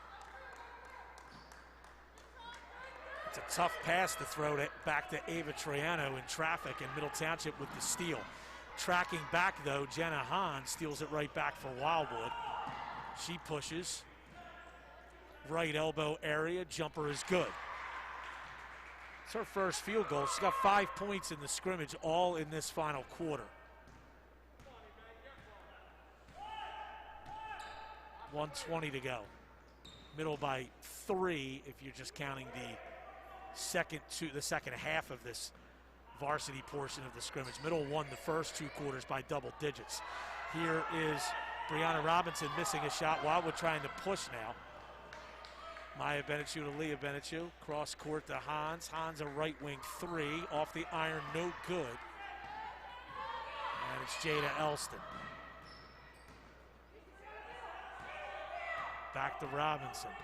It's a tough pass to throw it back to Ava Troiano in traffic in Middle Township with the steal. Tracking back though, Jenna Hahn steals it right back for Wildwood. She pushes. Right elbow area, jumper is good. It's her first field goal. She's got 5 points in the scrimmage, all in this final quarter. 1:20 to go. Middle by 3 if you're just counting the second half of this varsity portion of the scrimmage. Middle won the first 2 quarters by double digits. Here is Brianna Robinson missing a shot. Wildwood trying to push now. Maya Benichu to Leah Benichu. Cross court to Hans. Hans a right wing 3. Off the iron, no good. And it's Jada Elston. Back to Robinson.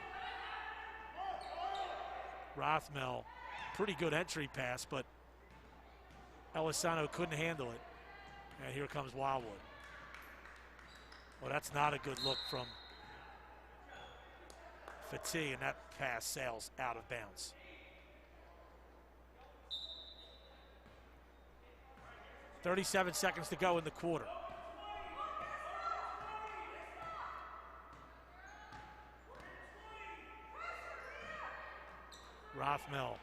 Rothmel, pretty good entry pass, but Elisano couldn't handle it. And here comes Wildwood. Well, that's not a good look from Fatih, and that pass sails out of bounds. .37 seconds to go in the quarter. Rothmel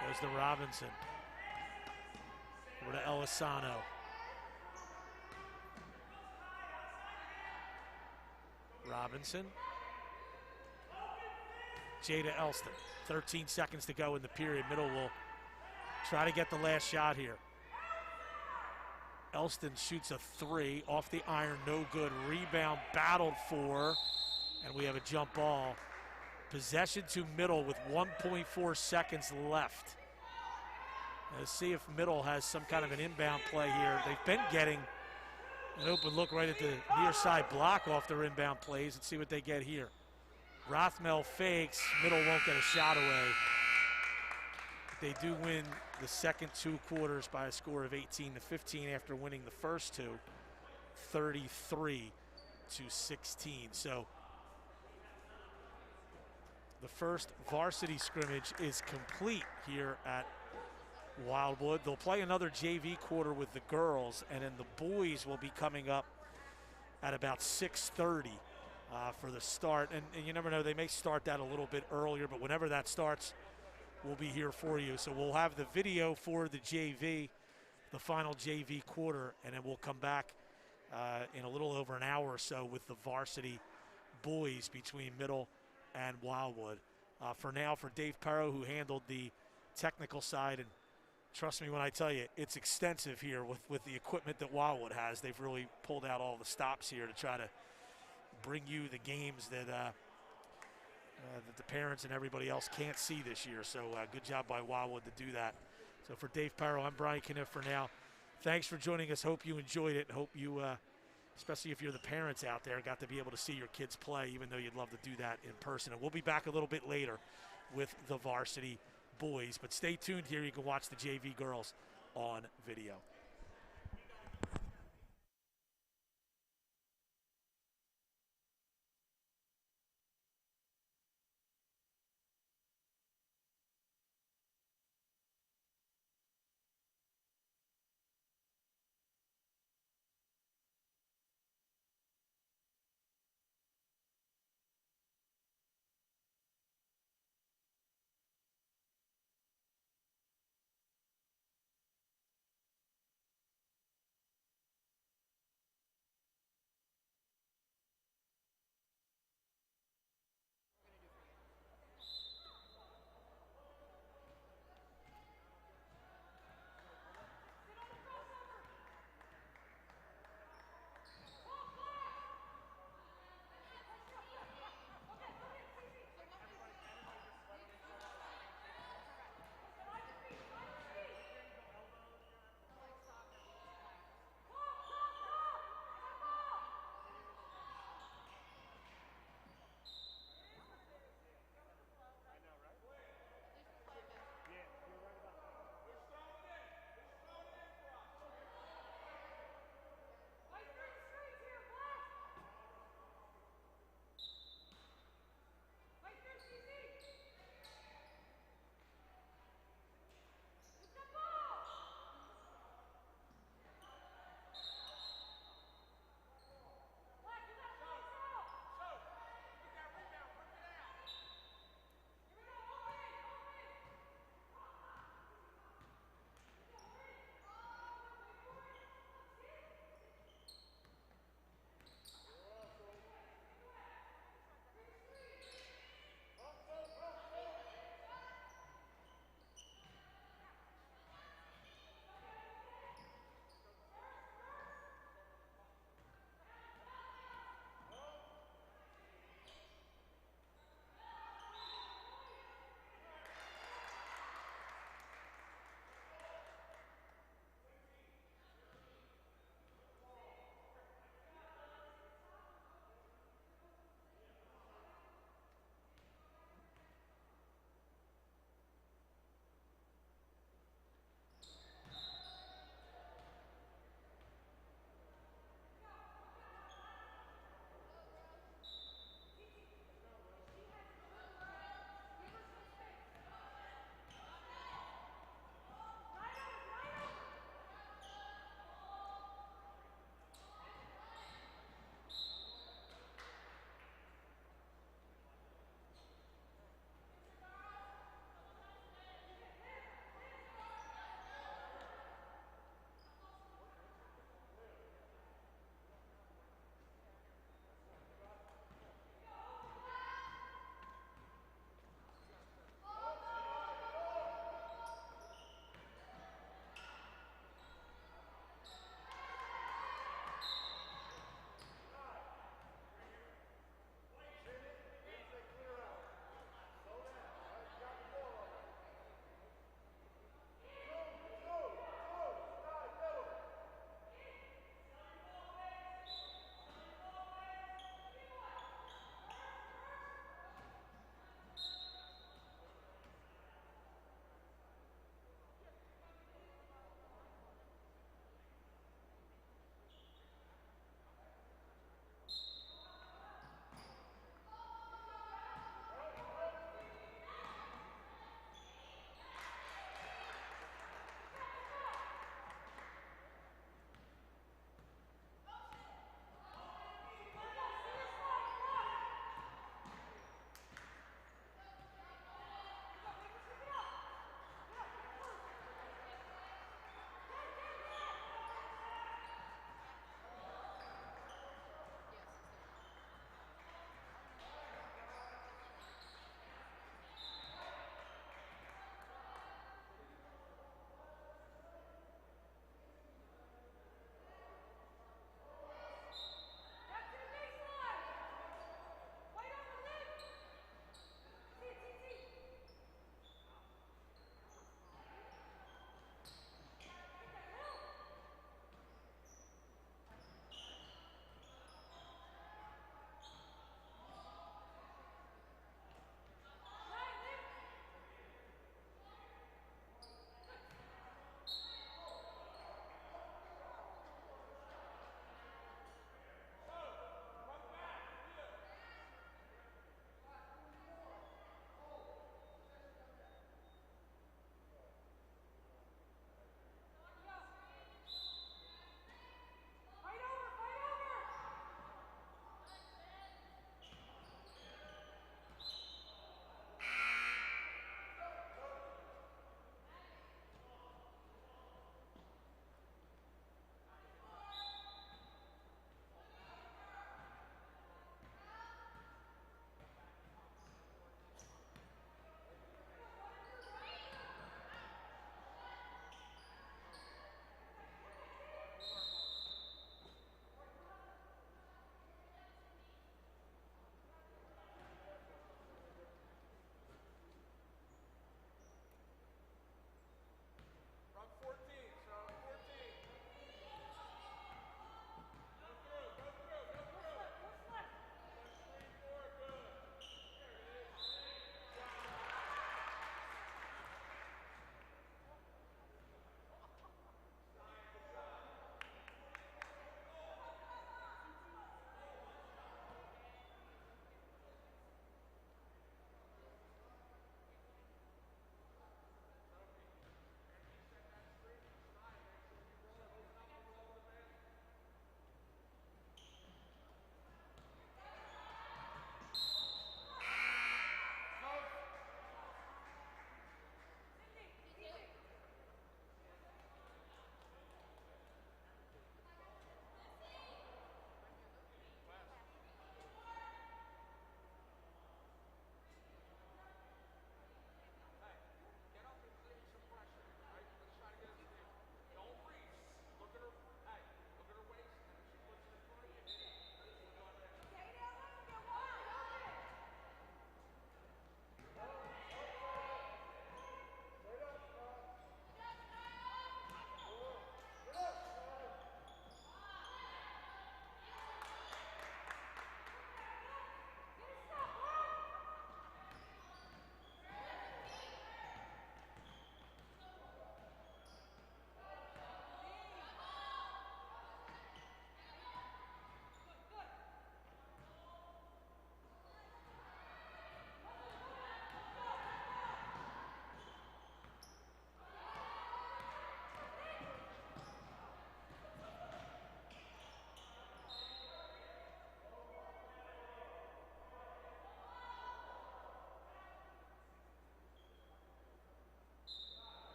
goes to Robinson. Over to Elisano. Robinson. Jada Elston. 13 seconds to go in the period. Middle will try to get the last shot here. Elston shoots a 3 off the iron, no good. Rebound battled for, and we have a jump ball. Possession to Middle with 1.4 seconds left. Let's see if Middle has some kind of an inbound play here. They've been getting an open look right at the near side block off their inbound plays. Let's see what they get here. Rothmel fakes. Middle won't get a shot away. They do win the second 2 quarters by a score of 18-15 after winning the first 2, 33-16. So the first varsity scrimmage is complete here at Wildwood. They'll play another JV quarter with the girls, and then the boys will be coming up at about 6:30 for the start. And you never know, they may start that a little bit earlier, but whenever that starts, we'll be here for you. So we'll have the video for the JV, the final JV quarter, and then we'll come back in a little over an hour or so with the varsity boys between Middle and Wildwood. For now, for Dave Perro, who handled the technical side, and trust me when I tell you, it's extensive here with the equipment that Wildwood has. They've really pulled out all the stops here to try to bring you the games that that the parents and everybody else can't see this year. So good job by Wildwood to do that. So for Dave Perro, I'm Brian Kniff for now. Thanks for joining us. Hope you enjoyed it. Hope you, especially if you're the parents out there, got to be able to see your kids play, even though you'd love to do that in person. And we'll be back a little bit later with the varsity boys. But stay tuned here. You can watch the JV girls on video.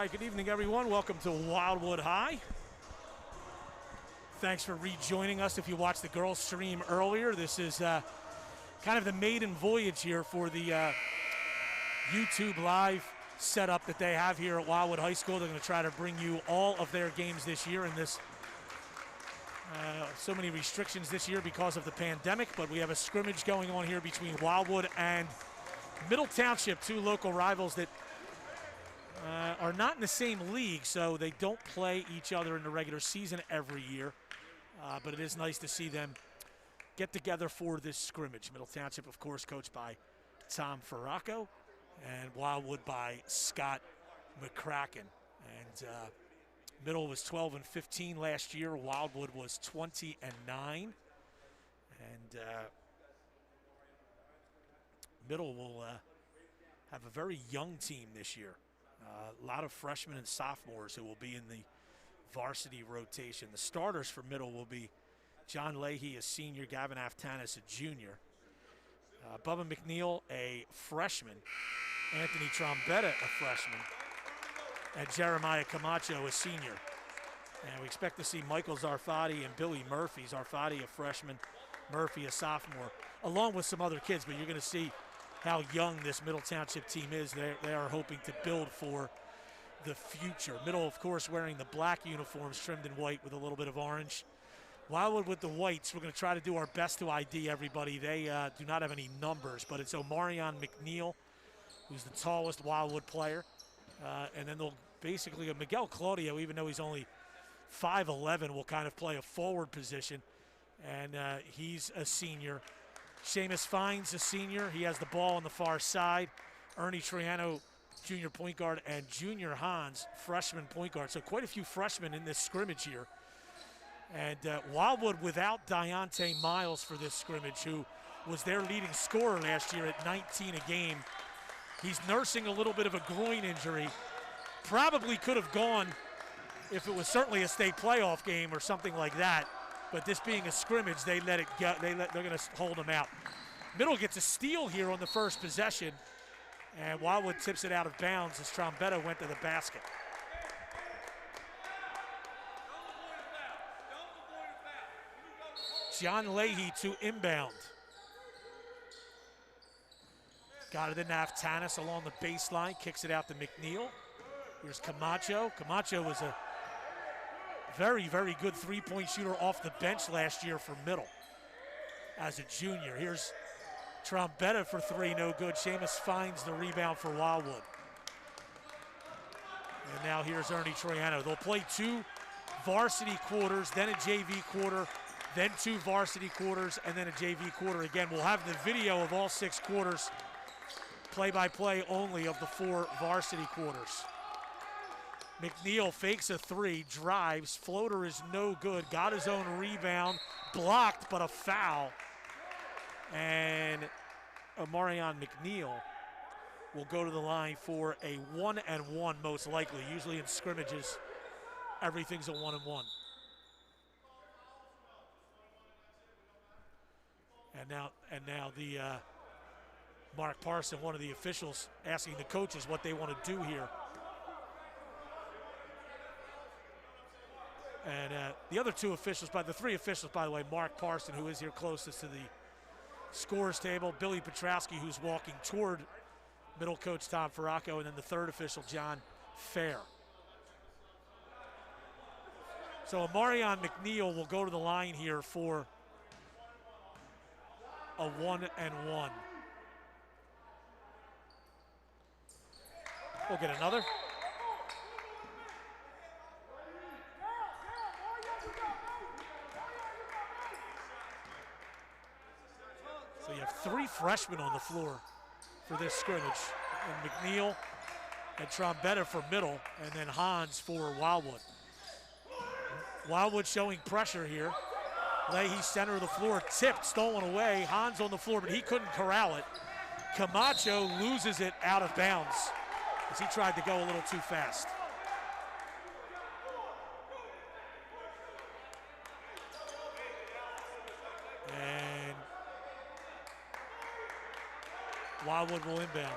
right, good evening, everyone. Welcome to Wildwood High. Thanks for rejoining us. If you watched the girls' stream earlier, this is kind of the maiden voyage here for the YouTube Live setup that they have here at Wildwood High School. They're going to try to bring you all of their games this year in this so many restrictions this year because of the pandemic, but we have a scrimmage going on here between Wildwood and Middle Township, two local rivals that are not in the same league, so they don't play each other in the regular season every year. But it is nice to see them get together for this scrimmage. Middle Township, of course, coached by Tom Ferracco, and Wildwood by Scott McCracken. And Middle was 12-15 last year. Wildwood was 20-9. And Middle will have a very young team this year. A lot of freshmen and sophomores who will be in the varsity rotation. The starters for Middle will be John Leahy, a senior, Gavin Aftanis, a junior, Bubba McNeil, a freshman, Anthony Trombetta, a freshman, and Jeremiah Camacho, a senior. And we expect to see Michael Zarfati and Billy Murphy. Zarfati, a freshman, Murphy, a sophomore, along with some other kids. But you're going to see how young this Middle Township team is. They are hoping to build for the future. Middle, of course, wearing the black uniforms trimmed in white with a little bit of orange. Wildwood with the whites. We're going to try to do our best to ID everybody. They do not have any numbers, but it's Omarion McNeil, who's the tallest Wildwood player. And then they'll basically, Miguel Claudio, even though he's only 5'11", will kind of play a forward position. And he's a senior. Seamus Fines, a senior. He has the ball on the far side. Ernie Triano, junior point guard, and Junior Hans, freshman point guard. So quite a few freshmen in this scrimmage here. And Wildwood without Deontay Miles for this scrimmage, who was their leading scorer last year at 19 a game. He's nursing a little bit of a groin injury. Probably could have gone if it was certainly a state playoff game or something like that. But this being a scrimmage, they let it go. They're going to hold him out. Middle gets a steal here on the first possession. And Wildwood tips it out of bounds as Trombetta went to the basket. John Leahy to inbound. Got it in Aftanis along the baseline, kicks it out to McNeil. Here's Camacho. Camacho was a very, very good three-point shooter off the bench last year for Middle as a junior. Here's Trombetta for three, no good. Seamus finds the rebound for Wildwood. And now here's Ernie Troiano. They'll play two varsity quarters, then a JV quarter, then two varsity quarters, and then a JV quarter again. We'll have the video of all 6 quarters, play-by-play only of the 4 varsity quarters. McNeil fakes a three, drives, floater is no good, got his own rebound, blocked, but a foul. And Omarion McNeil will go to the line for a 1-and-1 most likely. Usually in scrimmages, everything's a 1-and-1. And now the Mark Parson, one of the officials, asking the coaches what they want to do here. And the other 2 officials, the 3 officials, by the way, Mark Parson, who is here closest to the scores table, Billy Petrowski, who's walking toward Middle coach Tom Ferracco, and then the 3rd official, John Fair. So Omarion McNeil will go to the line here for a 1-and-1. We'll get another. So you have 3 freshmen on the floor for this scrimmage. And McNeil and Trombetta for Middle, and then Hans for Wildwood. Wildwood showing pressure here. Leahy, center of the floor, tipped, stolen away. Hans on the floor, but he couldn't corral it. Camacho loses it out of bounds as he tried to go a little too fast. And Wildwood will inbound.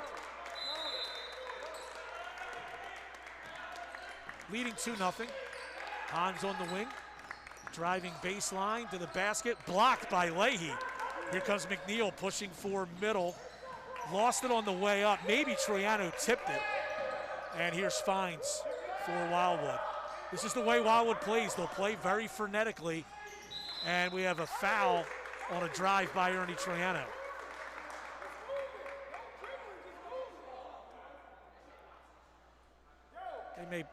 leading 2-0. Hans on the wing, driving baseline to the basket, blocked by Leahy. Here comes McNeil pushing for middle. Lost it on the way up. Maybe Troiano tipped it. And here's Fines for Wildwood. This is the way Wildwood plays. They'll play very frenetically. And we have a foul on a drive by Ernie Troiano. They may.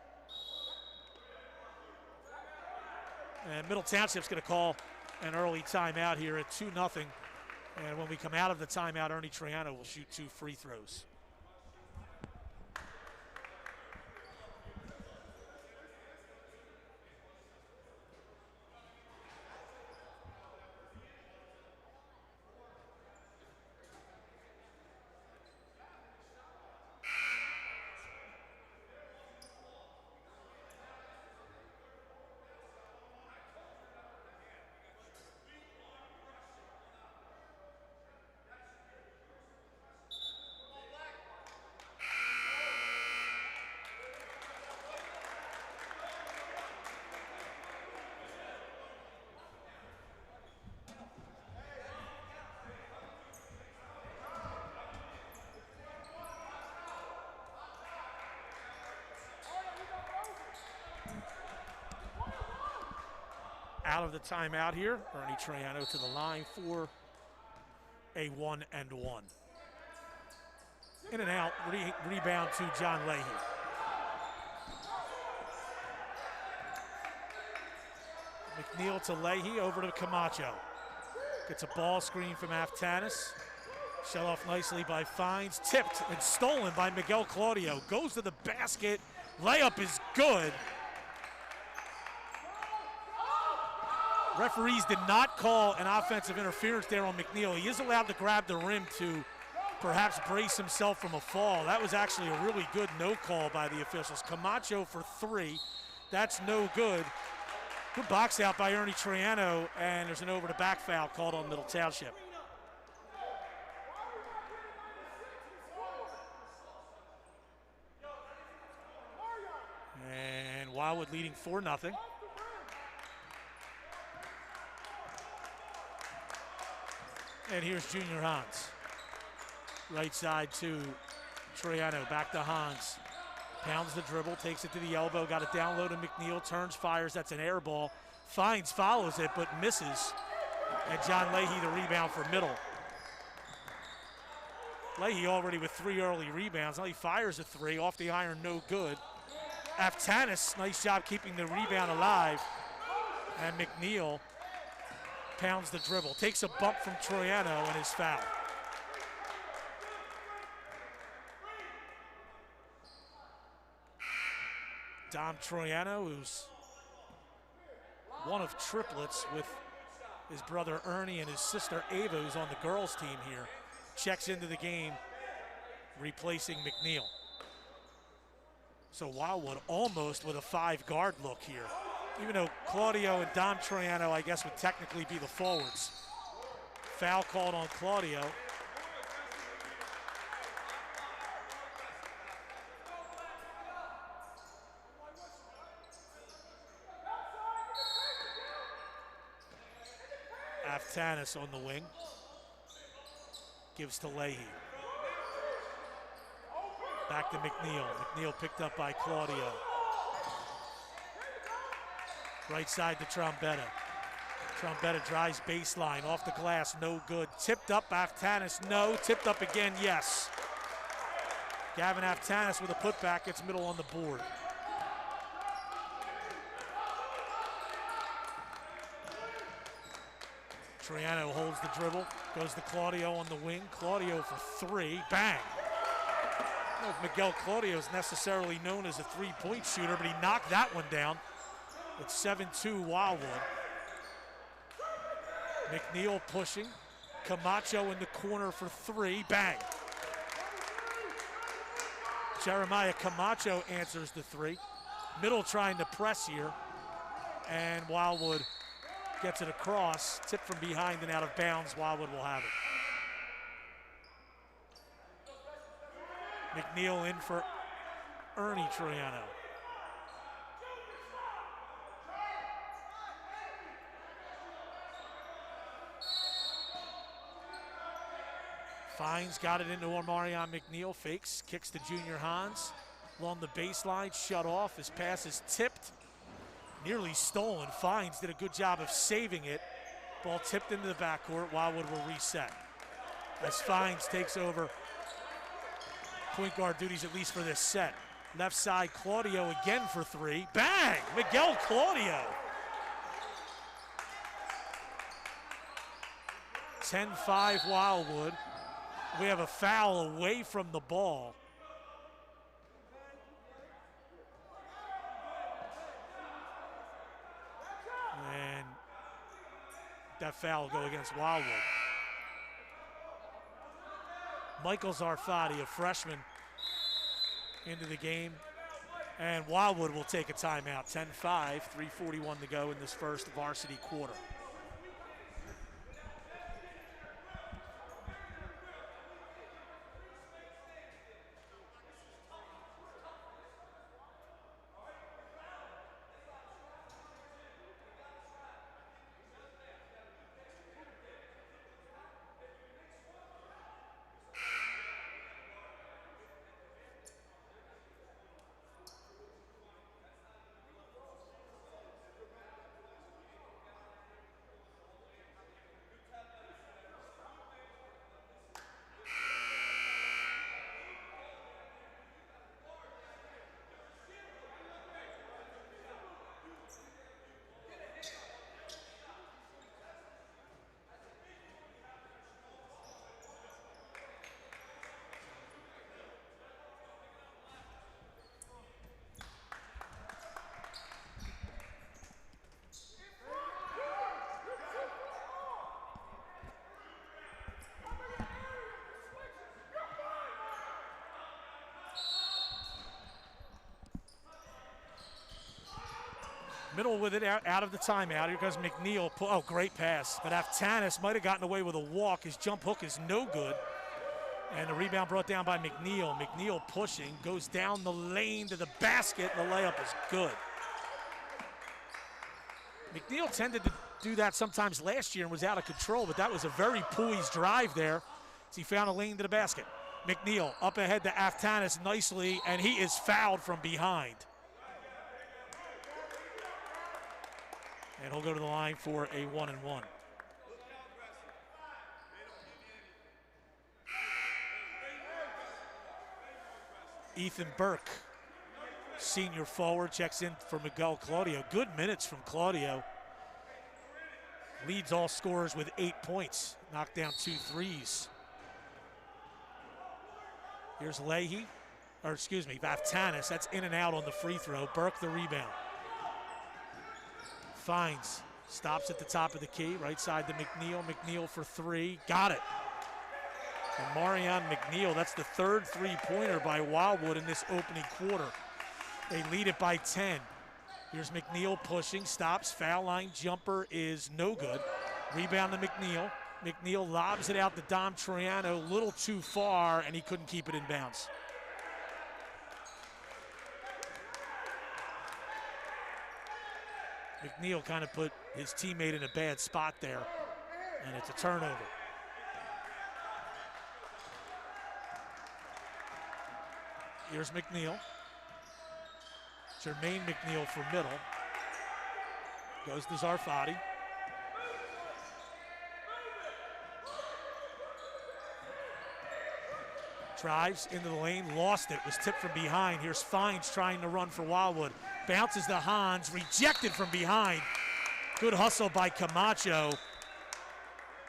And Middle Township's going to call an early timeout here at 2-0. And when we come out of the timeout, Ernie Troiano will shoot 2 free throws. Out of the timeout here, Ernie Troiano to the line for a 1-and-1. In and out, rebound to John Leahy. McNeil to Leahy, over to Camacho. Gets a ball screen from Aftanis. Shut off nicely by Fines. Tipped and stolen by Miguel Claudio. Goes to the basket. Layup is good. Referees did not call an offensive interference there on McNeil. He is allowed to grab the rim to perhaps brace himself from a fall. That was actually a really good no call by the officials. Camacho for 3. That's no good. Good box out by Ernie Troiano, and there's an over the back foul called on Middle Township. And Wildwood leading 4-0. And here's Junior Hans. Right side to Troiano, back to Hans. Pounds the dribble, takes it to the elbow, got it down low to McNeil, turns, fires, that's an air ball. Fines follows it, but misses. And John Leahy the rebound for Middle. Leahy already with 3 early rebounds. Now he fires a 3, off the iron, no good. Aftanis, nice job keeping the rebound alive. And McNeil pounds the dribble, takes a bump from Troiano and is fouled. Dom Troiano, who's one of triplets with his brother Ernie and his sister Ava, who's on the girls team here, checks into the game, replacing McNeil. So Wildwood almost with a 5-guard look here. Even though Claudio and Dom Troiano, I guess, would technically be the forwards. Foul called on Claudio. Aftanis on the wing. Gives to Leahy. Back to McNeil. McNeil picked up by Claudio. Right side to Trombetta. Trombetta drives baseline, off the glass, no good. Tipped up, Aftanis, no. Tipped up again, yes. Gavin Aftanis with a putback, gets Middle on the board. Troiano holds the dribble, goes to Claudio on the wing. Claudio for 3, bang. I don't know if Miguel Claudio is necessarily known as a 3-point shooter, but he knocked that one down. It's 7-2 Wildwood. McNeil pushing. Camacho in the corner for 3, bang. Jeremiah Camacho answers the 3. Middle trying to press here, and Wildwood gets it across. Tip from behind and out of bounds. Wildwood will have it. McNeil in for Ernie Troiano. Fines got it into Omarion McNeil, fakes, kicks to Junior Hans. Along the baseline, shut off. His pass is tipped, nearly stolen. Fines did a good job of saving it. Ball tipped into the backcourt. Wildwood will reset. As Fines takes over point guard duties, at least for this set. Left side, Claudio again for three. Bang! Miguel Claudio. 10-5 Wildwood. We have a foul away from the ball. And that foul will go against Wildwood. Michael Zarfati, a freshman, into the game. And Wildwood will take a timeout. 10-5, 3:41 to go in this first varsity quarter. Middle with it out of the timeout. Here comes McNeil. Oh, great pass. But Aftanis might have gotten away with a walk. His jump hook is no good. And the rebound brought down by McNeil. McNeil pushing, goes down the lane to the basket, and the layup is good. McNeil tended to do that sometimes last year and was out of control, but that was a very poised drive there as he found a lane to the basket. McNeil up ahead to Aftanis nicely, and he is fouled from behind. And he'll go to the line for a 1-and-1. Ethan Burke, senior forward, checks in for Miguel Claudio. Good minutes from Claudio. Leads all scorers with 8 points. Knocked down 2 threes. Here's Vaftanis. That's in and out on the free throw. Burke the rebound. Fines, stops at the top of the key, right side to McNeil. McNeil for three, got it. And Marion McNeil, that's the third three-pointer by Wildwood in this opening quarter. They lead it by 10. Here's McNeil pushing, stops, foul line jumper is no good. Rebound to McNeil. McNeil lobs it out to Dom Troiano, a little too far, and he couldn't keep it in bounds. McNeil kind of put his teammate in a bad spot there, and it's a turnover. Here's McNeil. Jermaine McNeil for middle. Goes to Zarfati. Drives into the lane, lost it, was tipped from behind. Here's Fines trying to run for Wildwood. Bounces to Hans, rejected from behind. Good hustle by Camacho.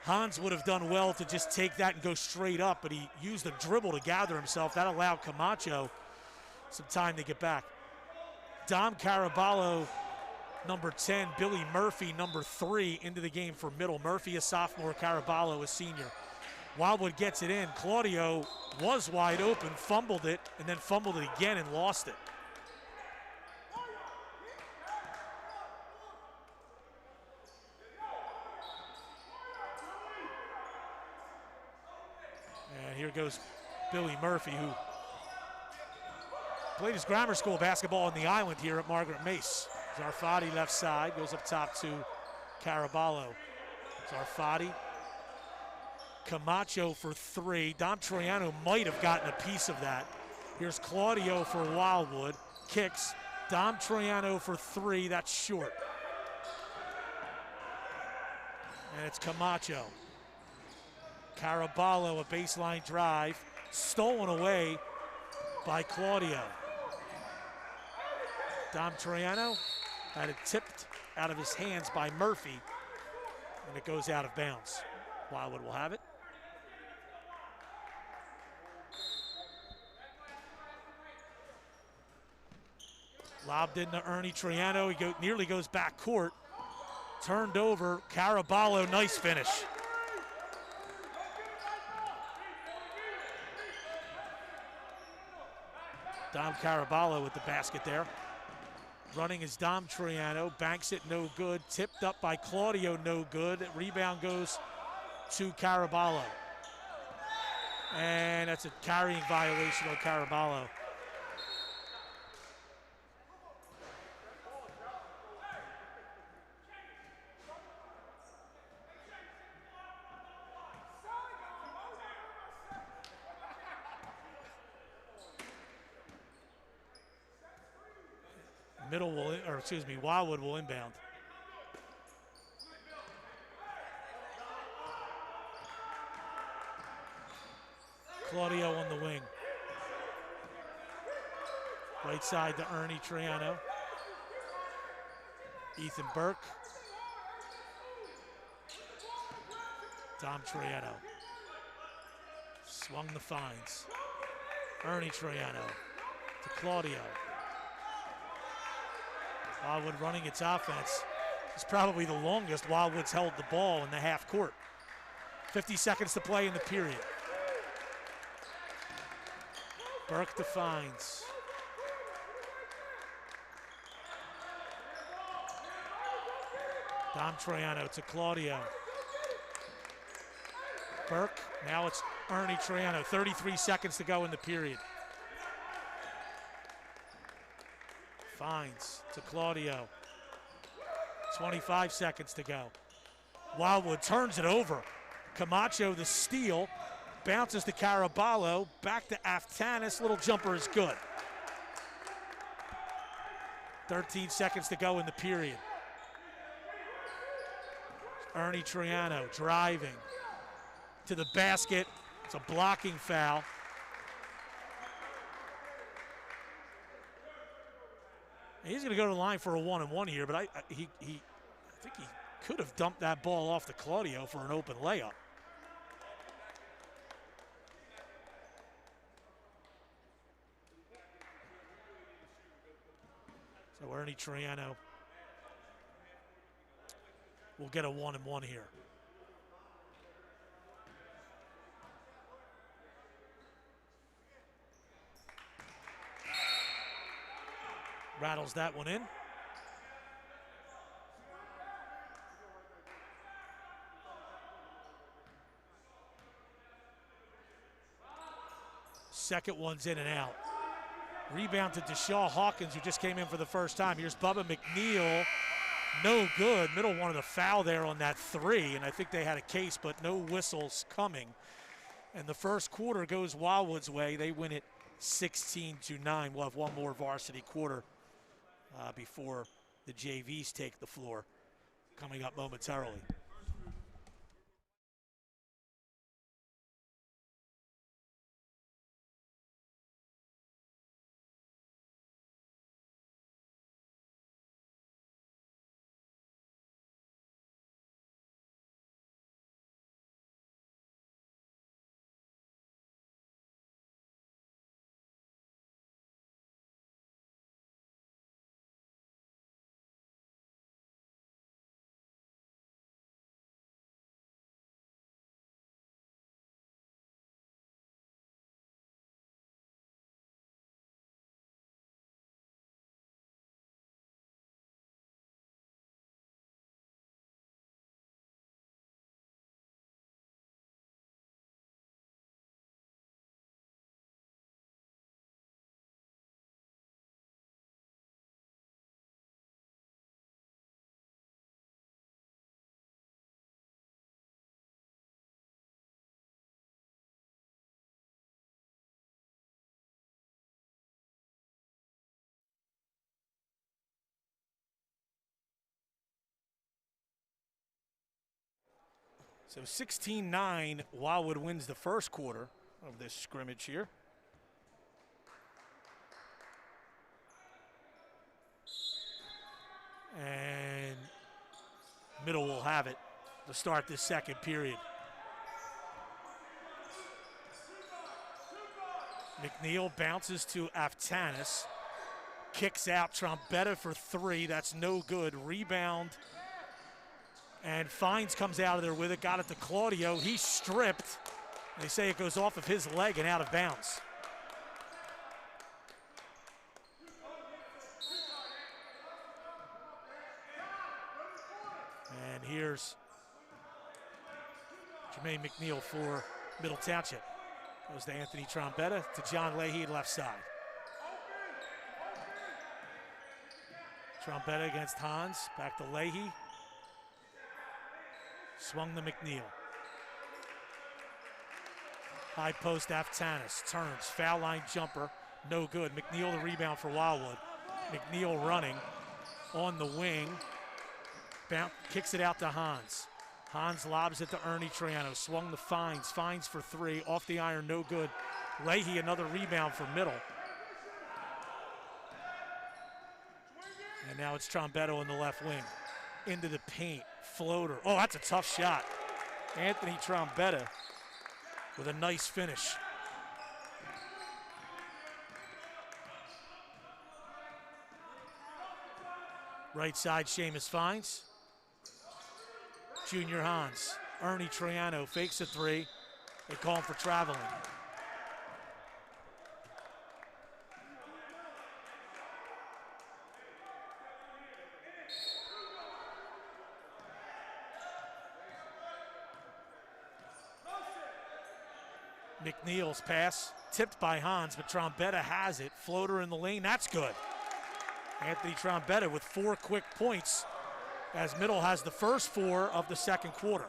Hans would have done well to just take that and go straight up, but he used a dribble to gather himself. That allowed Camacho some time to get back. Dom Caraballo, number 10. Billy Murphy, number 3, into the game for middle. Murphy a sophomore, Caraballo a senior. Wildwood gets it in. Claudio was wide open, fumbled it, and then fumbled it again and lost it. And here goes Billy Murphy, who played his grammar school basketball on the island here at Margaret Mace. Zarfati left side, goes up top to Caraballo. Zarfati Camacho for three. Dom Troiano might have gotten a piece of that. Here's Claudio for Wildwood. Kicks. Dom Troiano for three. That's short. And it's Camacho. Caraballo, a baseline drive. Stolen away by Claudio. Dom Troiano had it tipped out of his hands by Murphy, and it goes out of bounds. Wildwood will have it. Lobbed into Ernie Troiano. He nearly goes back court. Turned over. Caraballo, nice finish. Dom Caraballo with the basket there. Running is Dom Troiano. Banks it, no good. Tipped up by Claudio, no good. Rebound goes to Caraballo. And that's a carrying violation on Caraballo. Wildwood will inbound. Claudio on the wing. Right side to Ernie Troiano. Ethan Burke. Dom Troiano. Swung the fines. Ernie Troiano to Claudio. Wildwood running its offense. It's probably the longest Wildwood's held the ball in the half court. 50 seconds to play in the period. Burke to Fines. Dom Troiano to Claudio. Burke, now it's Ernie Troiano. 33 seconds to go in the period. Fines to Claudio. 25 seconds to go. Wildwood turns it over. Camacho the steal. Bounces to Caraballo. Back to Aftanis. Little jumper is good. 13 seconds to go in the period. Ernie Troiano driving to the basket. It's a blocking foul. He's going to go to the line for a 1-and-1 here, but I think he could have dumped that ball off to Claudio for an open layup. So Ernie Troiano will get a 1-and-1 here. Rattles that one in. Second one's in and out. Rebound to Deshaw Hawkins, who just came in for the first time. Here's Bubba McNeil. No good. Middle wanted a foul there on that three, and I think they had a case, but no whistles coming. And the first quarter goes Wildwood's way. They win it 16-9. We'll have one more varsity quarter before the JVs take the floor, coming up momentarily. So 16-9, Wildwood wins the first quarter of this scrimmage here. And Middle will have it to start this second period. McNeil bounces to Aftanis. Kicks out Trombetta for three. That's no good. Rebound. And Fines comes out of there with it. Got it to Claudio. He's stripped. They say it goes off of his leg and out of bounds. And here's Jermaine McNeil for Middle Township. Goes to Anthony Trombetta, to John Leahy, left side. Trombetta against Hans, back to Leahy. Swung to McNeil. High post Aftanis, turns, foul line jumper, no good. McNeil the rebound for Wildwood. McNeil running on the wing, kicks it out to Hans. Hans lobs it to Ernie Triano, swung to Fines. Fines for three, off the iron, no good. Leahy another rebound for Middle. And now it's Trombetta in the left wing. Into the paint, floater. Oh, that's a tough shot. Anthony Trombetta with a nice finish. Right side, Seamus Fines. Junior Hans. Ernie Triano fakes a three. They call him for traveling. McNeil's pass, tipped by Hans, but Trombetta has it. Floater in the lane, that's good. Anthony Trombetta with 4 quick points as Middle has the first 4 of the second quarter.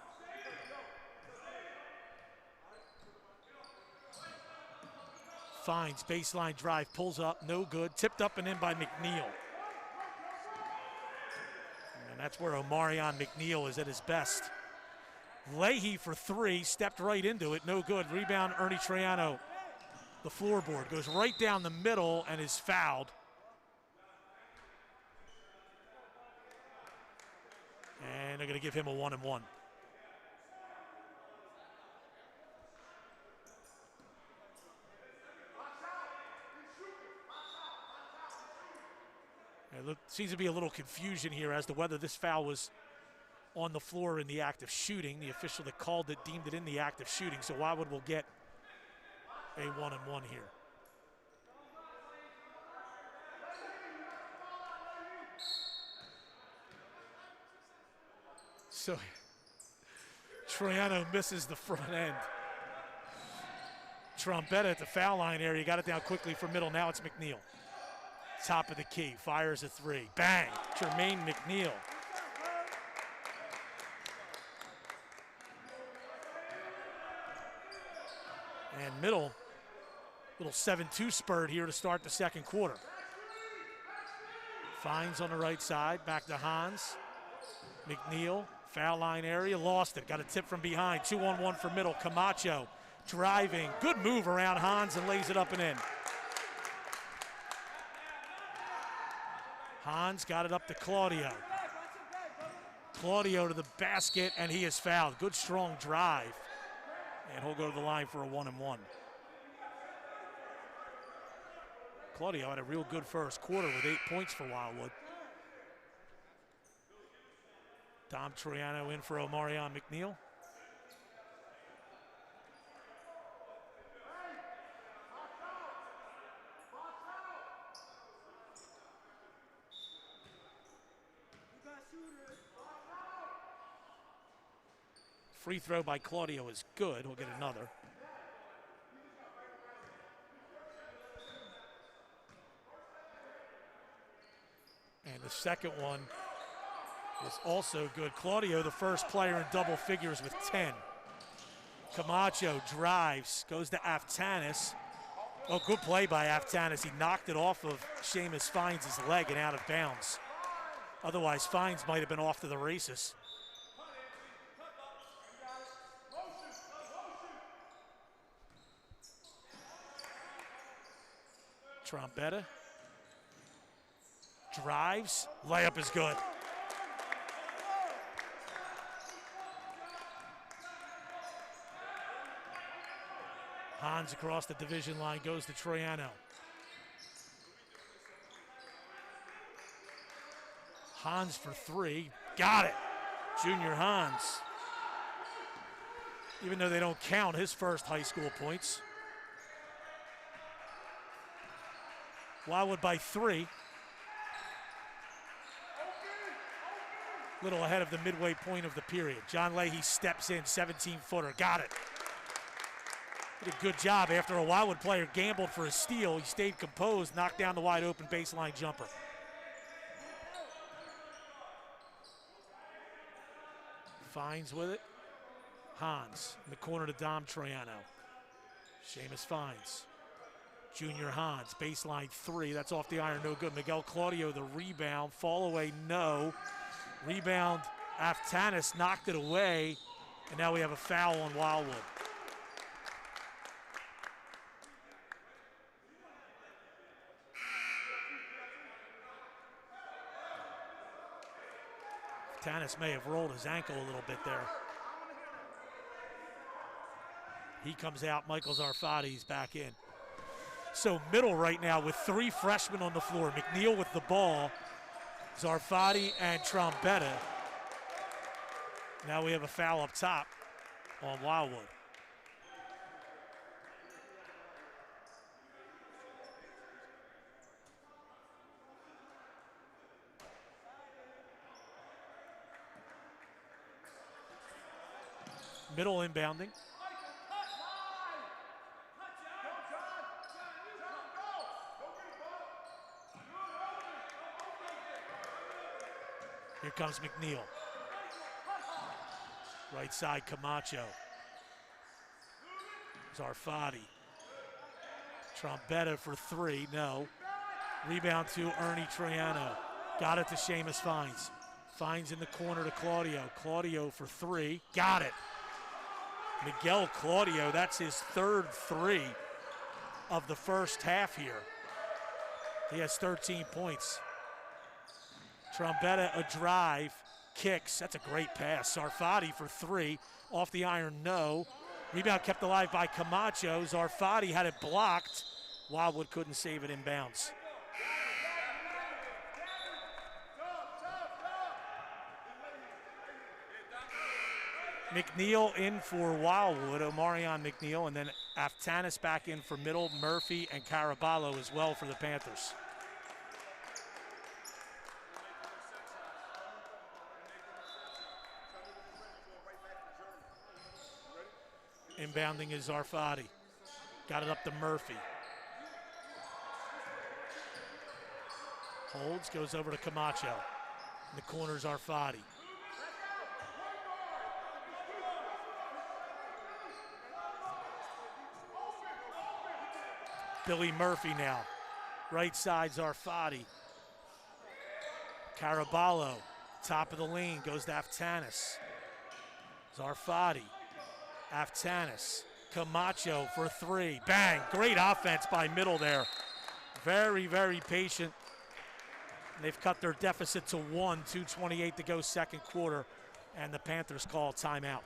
Fines, baseline drive, pulls up, no good. Tipped up and in by McNeil. And that's where Omarion McNeil is at his best. Leahy for three, stepped right into it, no good. Rebound, Ernie Triano. The floorboard goes right down the middle and is fouled. And they're going to give him a 1-and-1. There seems to be a little confusion here as to whether this foul was on the floor in the act of shooting. The official that called it deemed it in the act of shooting, so Wildwood will get a 1-and-1 here. So Triano misses the front end. Trombetta at the foul line area, got it down quickly for Middle. Now it's McNeil. Top of the key, fires a three. Bang, Jermaine McNeil. And Middle, little 7-2 spurt here to start the second quarter. Fines on the right side, back to Hans. McNeil, foul line area, lost it. Got a tip from behind, 2-on-1 for Middle. Camacho driving, good move around Hans and lays it up and in. Hans got it up to Claudio. Claudio to the basket, and he is fouled. Good strong drive. And he'll go to the line for a 1-and-1. Claudio had a real good first quarter with 8 points for Wildwood. Dom Triano in for Omarion McNeil. Free throw by Claudio is good. He'll get another. And the second one is also good. Claudio, the first player in double figures with 10. Camacho drives, goes to Aftanis. Oh, good play by Aftanis. He knocked it off of Seamus Fines' leg and out of bounds. Otherwise, Fines might have been off to the races. Trombetta drives, layup is good. Hans across the division line goes to Troiano. Hans for three, got it. Junior Hans. Even though they don't count his first high school points. Wildwood by 3. Little ahead of the midway point of the period. John Leahy steps in, 17-footer, got it. Did a good job after a Wildwood player gambled for a steal. He stayed composed, knocked down the wide open baseline jumper. Fines with it. Hans in the corner to Dom Troiano. Seamus Fines. Junior Hans, baseline 3. That's off the iron, no good. Miguel Claudio, the rebound. Fall away, no. Rebound, Aftanis knocked it away. And now we have a foul on Wildwood. Aftanis may have rolled his ankle a little bit there. He comes out, Michael Zarfati's back in. So middle right now with 3 freshmen on the floor. McNeil with the ball, Zarfati and Trombetta. Now we have a foul up top on Wildwood. Middle inbounding. Here comes McNeil. Right side, Camacho. Zarfati. Trombetta for 3, no. Rebound to Ernie Troiano. Got it to Seamus Fines. Fines in the corner to Claudio. Claudio for 3, got it. Miguel Claudio, that's his 3rd 3 of the first half here. He has 13 points. Trombetta, a drive, kicks. That's a great pass. Zarfati for 3. Off the iron, no. Rebound kept alive by Camacho. Zarfati had it blocked. Wildwood couldn't save it inbounds. McNeil in for Wildwood, Omarion McNeil, and then Aftanis back in for middle, Murphy and Caraballo as well for the Panthers. Inbounding is Zarfati. Got it up to Murphy. Holds, goes over to Camacho. In the corner, Zarfati. Billy Murphy now. Right side, Zarfati. Caraballo, top of the lane, goes to Aftanis. Zarfati. Aftanis, Camacho for 3, bang, great offense by middle there. Very, very patient. They've cut their deficit to 1, 2:28 to go second quarter, and the Panthers call timeout.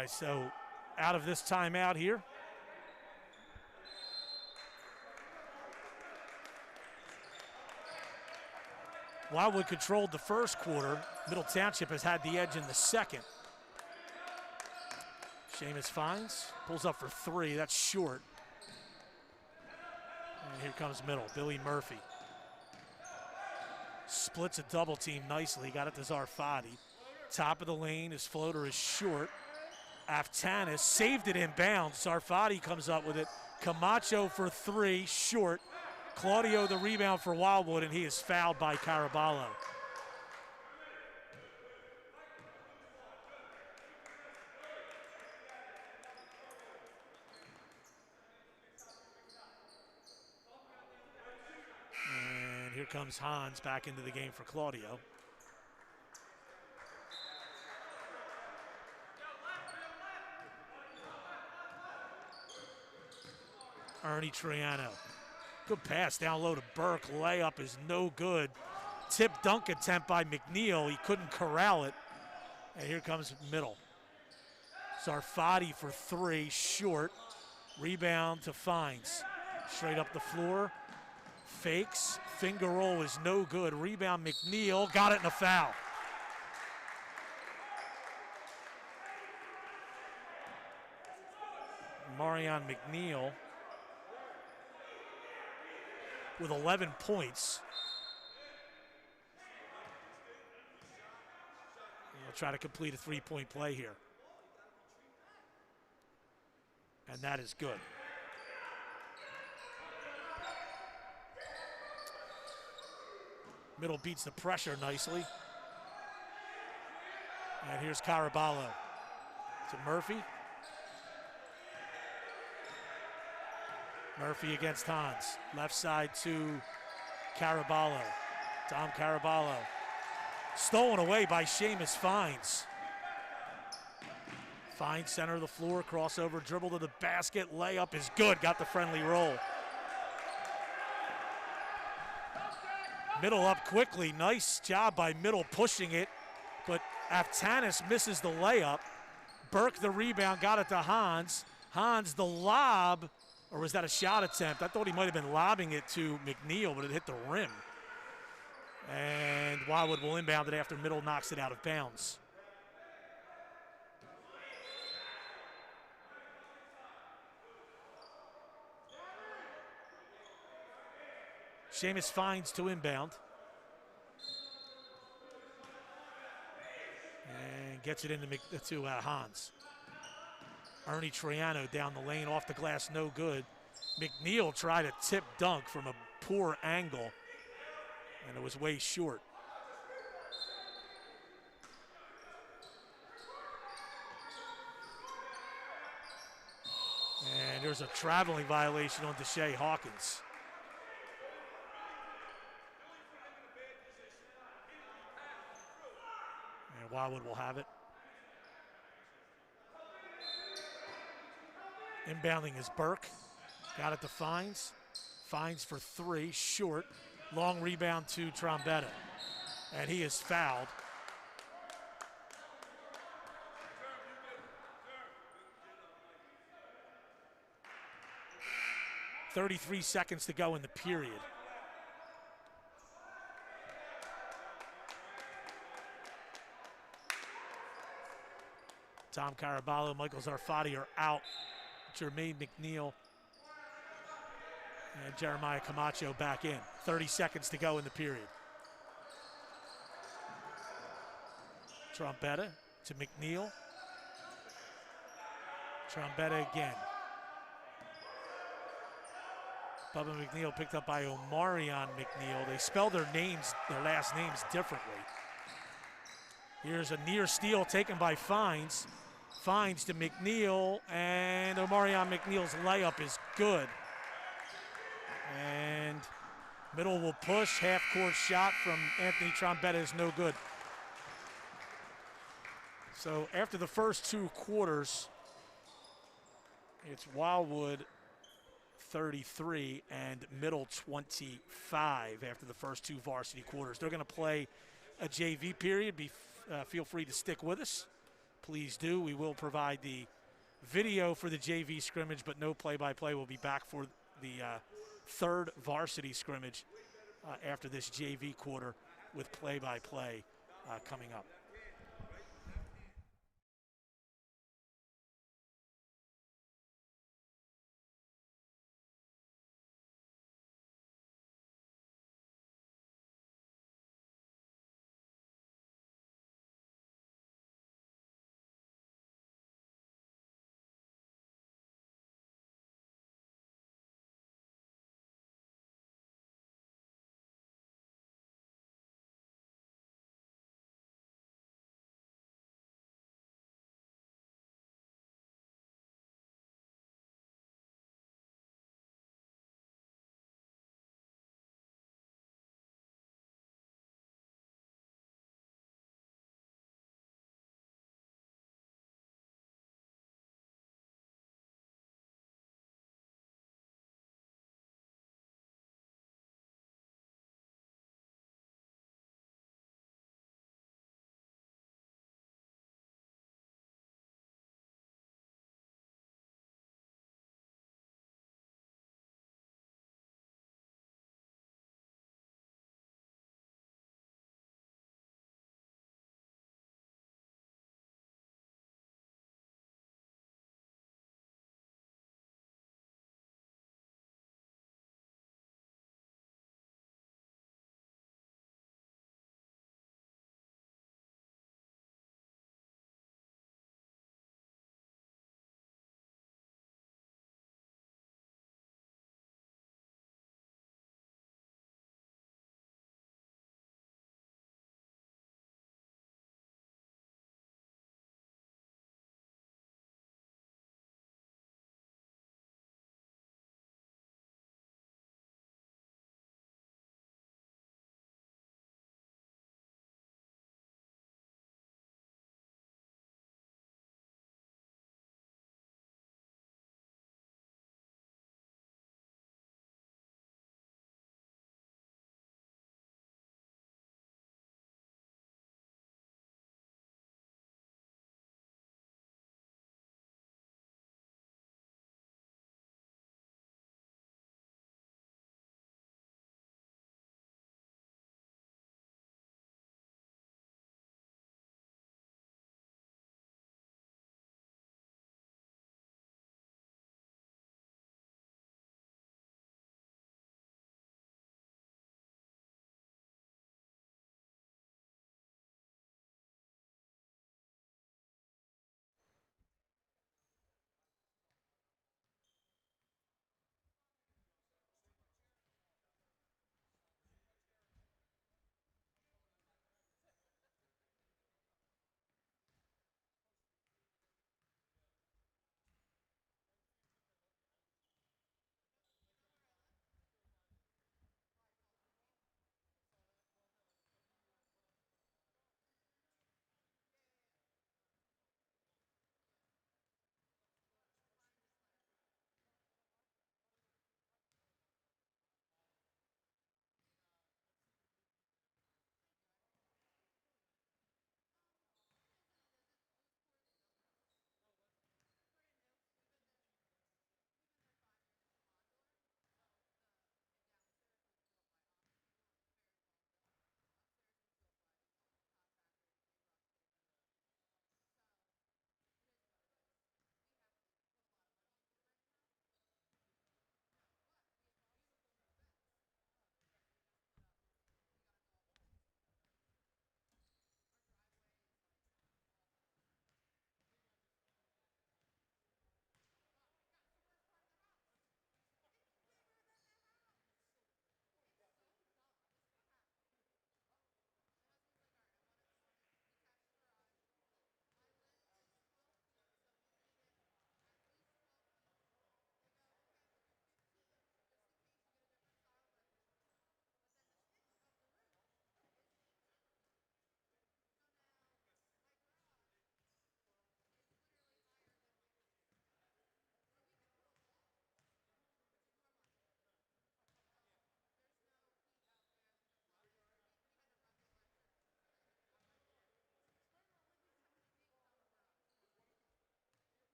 right, so out of this timeout here. Wildwood controlled the first quarter. Middle Township has had the edge in the second. Seamus finds, pulls up for three. That's short. And here comes Middle, Billy Murphy. Splits a double team nicely, got it to Zarfati. Top of the lane, his floater is short. Aftanis saved it inbounds. Zarfati comes up with it. Camacho for three, short. Claudio the rebound for Wildwood, and he is fouled by Caraballo. And here comes Hans back into the game for Claudio. Ernie Triano. Good pass down low to Burke. Layup is no good. Tip dunk attempt by McNeil. He couldn't corral it. And here comes Middle. Zarfati for three, short. Rebound to Fines. Straight up the floor. Fakes. Finger roll is no good. Rebound McNeil. Got it in a foul. Marion McNeil with 11 points. He'll try to complete a three-point play here. And that is good. Middle beats the pressure nicely. And here's Caraballo to Murphy. Murphy against Hans. Left side to Caraballo. Tom Caraballo. Stolen away by Seamus Fines. Fines center of the floor, crossover, dribble to the basket. Layup is good. Got the friendly roll. Middle up quickly. Nice job by Middle pushing it. But Aftanis misses the layup. Burke the rebound, got it to Hans. Hans the lob. Or was that a shot attempt? I thought he might have been lobbing it to McNeil, but it hit the rim. And Wildwood will inbound it after Middle knocks it out of bounds. Seamus Fines to inbound. And gets it into Hans. Ernie Triano down the lane, off the glass, no good. McNeil tried a tip dunk from a poor angle, and it was way short. And there's a traveling violation on Deshae Hawkins. And Wildwood will have it. Inbounding is Burke. Got it to Fines. Fines for three, short. Long rebound to Trombetta. And he is fouled. .33 seconds to go in the period. Tom Caraballo, Michael Zarfati are out. Jermaine McNeil and Jeremiah Camacho back in. 30 seconds to go in the period. Trombetta to McNeil. Trombetta again. Bubba McNeil picked up by Omarion McNeil. They spell their last names differently. Here's a near steal taken by Fines. Fines to McNeil, and Omarion McNeil's layup is good. And Middle will push. Half-court shot from Anthony Trombetta is no good. So after the first two quarters, it's Wildwood 33 and Middle 25 after the first two varsity quarters. They're going to play a JV period. Feel free to stick with us. please do. We will provide the video for the JV scrimmage, but no play-by-play. We'll be back for the third varsity scrimmage after this JV quarter with play-by-play coming up.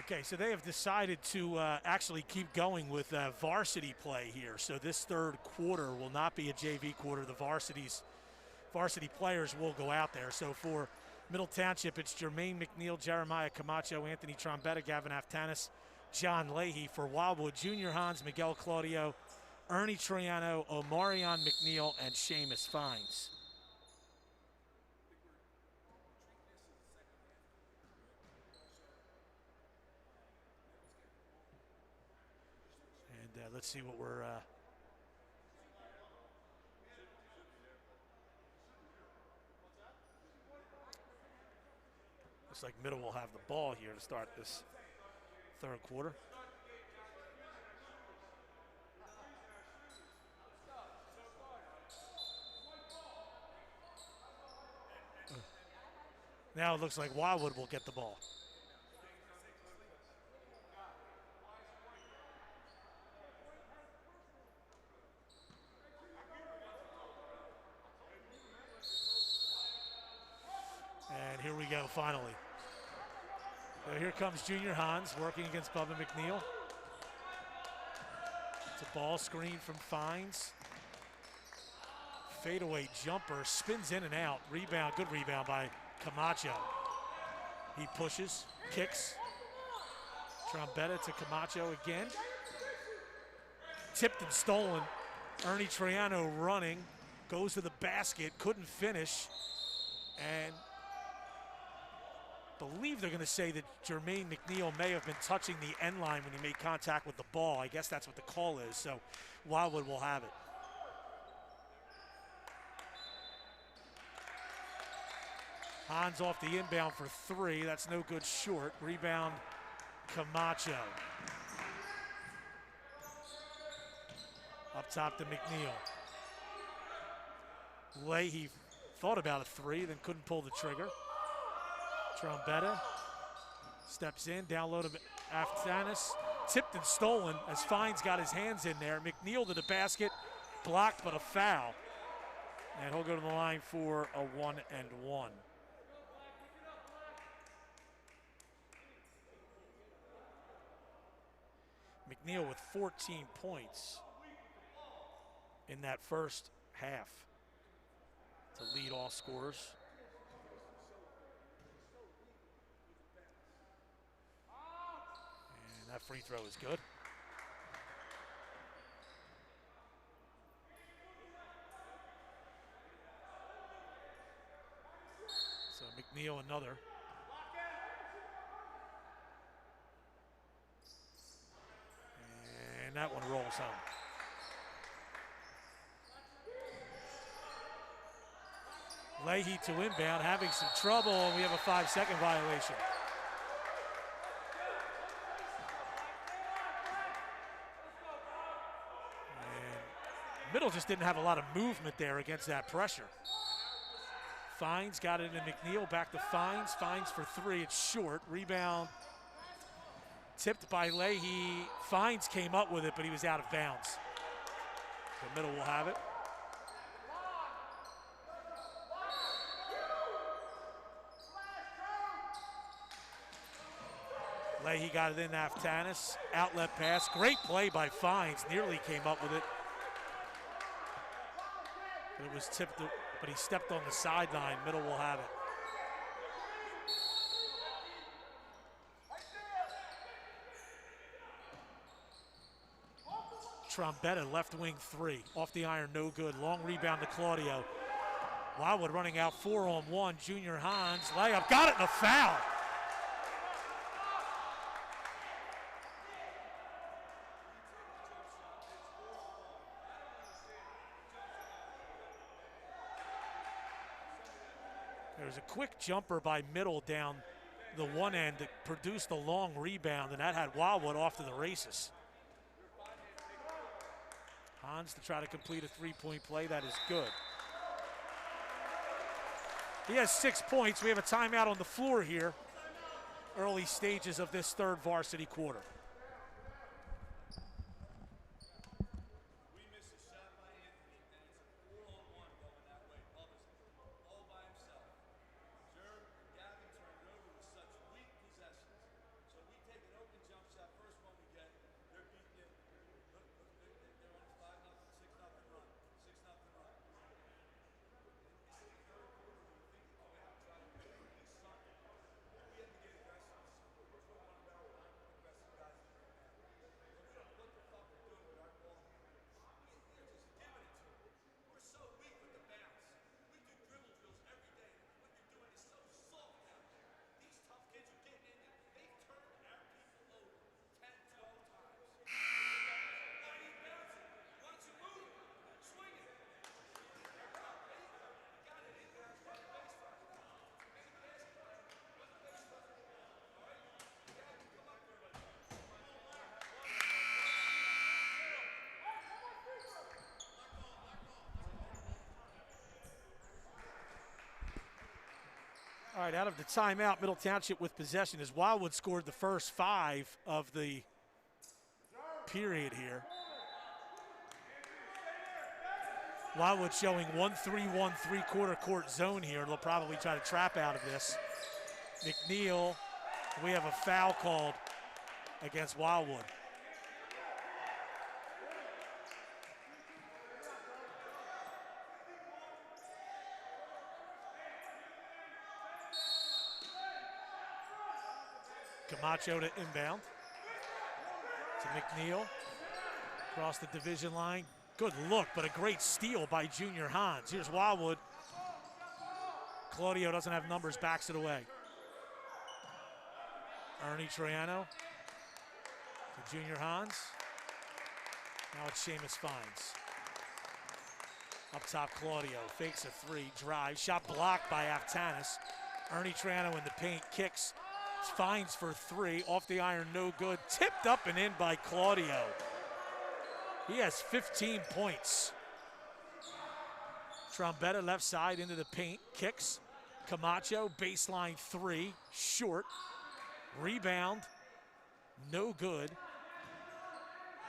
Okay, so they have decided to actually keep going with varsity play here. So this third quarter will not be a JV quarter. The varsity players will go out there. So for Middle Township, it's Jermaine McNeil, Jeremiah Camacho, Anthony Trombetta, Gavin Aftanis, John Leahy. For Wildwood, Junior Hans, Miguel Claudio, Ernie Troiano, Omarion McNeil, and Seamus Fines. And let's see what we're... looks like Middle will have the ball here to start this third quarter. Now it looks like Wildwood will get the ball. And here we go, finally. So here comes Junior Hans working against Bubba McNeil. It's a ball screen from Fines. Fadeaway jumper, spins in and out. Rebound, good rebound by Camacho. He pushes, kicks. Trombetta to Camacho again. Tipped and stolen. Ernie Troiano running, goes to the basket, couldn't finish. And believe they're going to say that Jermaine McNeil may have been touching the end line when he made contact with the ball. I guess that's what the call is, so Wildwood will have it. Hans off the inbound for three. That's no good short. Rebound, Camacho. Up top to McNeil. Leahy thought about a three, then couldn't pull the trigger. Trombetta steps in, down low to Aftanis. Tipped and stolen as Fines got his hands in there. McNeil to the basket, blocked but a foul. And he'll go to the line for a 1-and-1. McNeil with 14 points in that first half to lead all scorers. And that free throw is good. So McNeil another. And that one rolls home. Leahy to inbound, having some trouble, and we have a 5-second violation. And Middle just didn't have a lot of movement there against that pressure. Fines got it into McNeil, back to Fines. Fines for three, it's short. Rebound tipped by Leahy. Fines came up with it, but he was out of bounds. The Middle will have it. Leahy got it in Aftanis. Outlet pass. Great play by Fines. Nearly came up with it. But it was tipped, but he stepped on the sideline. Middle will have it. Trombetta, left wing three. Off the iron, no good. Long rebound to Claudio. Wildwood running out 4-on-1. Junior Hans, layup. Got it in a foul. There's a quick jumper by Middle down the one end that produced a long rebound, and that had Wildwood off to the races. Hans to try to complete a three-point play. That is good. He has 6 points. We have a timeout on the floor here. Early stages of this third varsity quarter. right, out of the timeout, Middle Township with possession as Wildwood scored the first 5 of the period here. Wildwood showing 1-3-1 three-quarter court zone here. They'll probably try to trap out of this. McNeil, we have a foul called against Wildwood. Camacho to inbound. To McNeil. Across the division line. Good look, but a great steal by Junior Hans. Here's Wildwood. Claudio doesn't have numbers, backs it away. Ernie Troiano to Junior Hans. Now it's Seamus Fines. Up top, Claudio fakes a 3, drives, shot blocked by Aftanis. Ernie Troiano in the paint, kicks. Fines for 3, off the iron, no good. Tipped up and in by Claudio. He has 15 points. Trombetta left side into the paint, kicks. Camacho, baseline 3, short. Rebound, no good.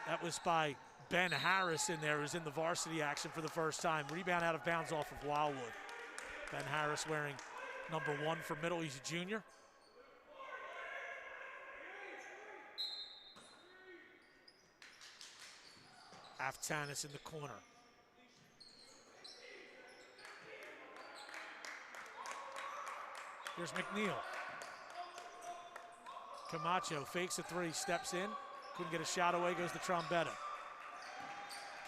That was by Ben Harris in there, who's in the varsity action for the first time. Rebound out of bounds off of Wildwood. Ben Harris wearing number 1 for middle, he's a junior. Aftanis in the corner. Here's McNeil. Camacho fakes a 3, steps in. Couldn't get a shot away, goes to Trombetta.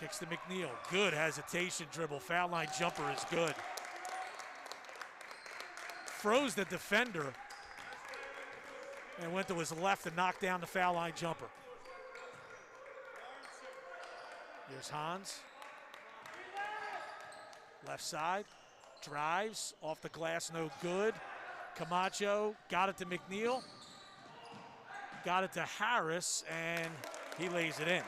Kicks to McNeil. Good hesitation dribble. Foul line jumper is good. Froze the defender and went to his left and knocked down the foul line jumper. Here's Hans. Left side, drives, off the glass, no good. Camacho got it to McNeil. Got it to Harris, and he lays it in.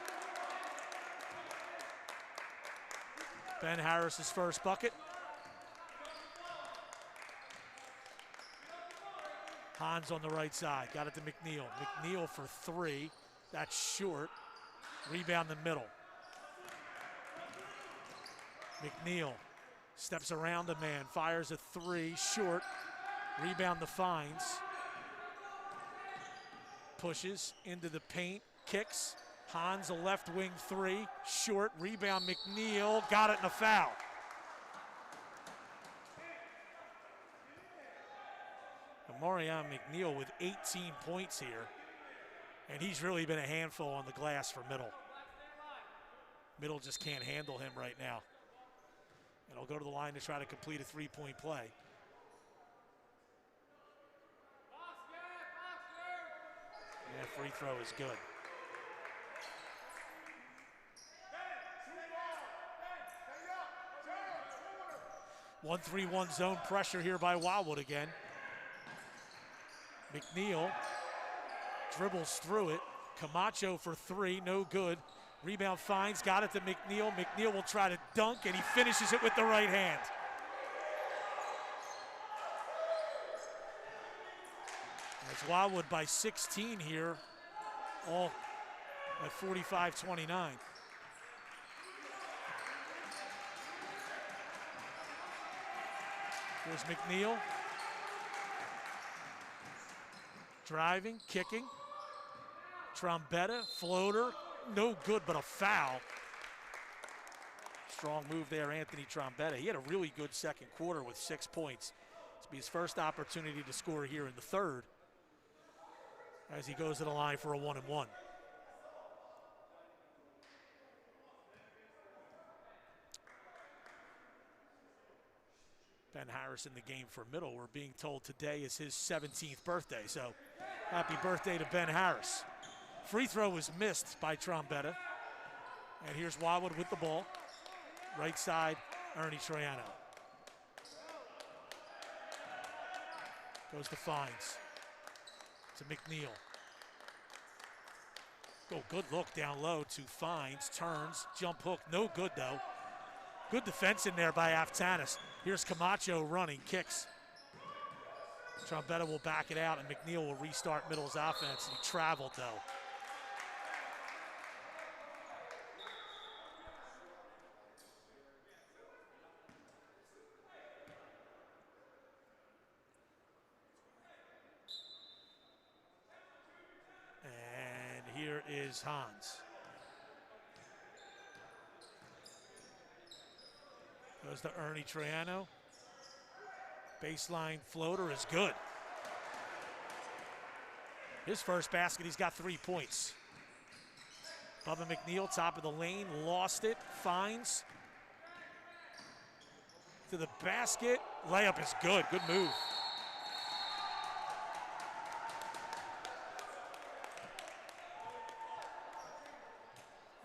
Ben Harris's first bucket. Hans on the right side, got it to McNeil. McNeil for 3, that's short. Rebound the middle. McNeil steps around a man, fires a 3, short. Rebound the Fines. Pushes into the paint, kicks. Hans a left wing 3, short. Rebound McNeil, got it in a foul. Marion McNeil with 18 points here. And he's really been a handful on the glass for Middle. Middle just can't handle him right now. And he'll go to the line to try to complete a 3-point play. Yeah, free throw is good. One 1-3-1 zone pressure here by Wildwood again. McNeil dribbles through it. Camacho for 3, no good. Rebound Fines, got it to McNeil. McNeil will try to dunk, and he finishes it with the right hand. It's Wildwood by 16 here, all at 45-29. Here's McNeil. Driving, kicking. Trombetta, floater, no good, but a foul. Strong move there, Anthony Trombetta. He had a really good second quarter with 6 points. This will be his first opportunity to score here in the third as he goes to the line for a 1-and-1. Ben Harris in the game for Middle. We're being told today is his 17th birthday, so happy birthday to Ben Harris. Free throw was missed by Trombetta. And here's Wildwood with the ball. Right side, Ernie Troiano. Goes to Fines. To McNeil. Oh, good look down low to Fines. Turns, jump hook, no good though. Good defense in there by Aftanis. Here's Camacho running, kicks. Trombetta will back it out, and McNeil will restart Middle's offense. He traveled, though. And here is Hans. Goes to Ernie Triano. Baseline floater is good. His first basket, he's got 3 points. Bubba McNeil, top of the lane, lost it, finds. To the basket, layup is good, good move.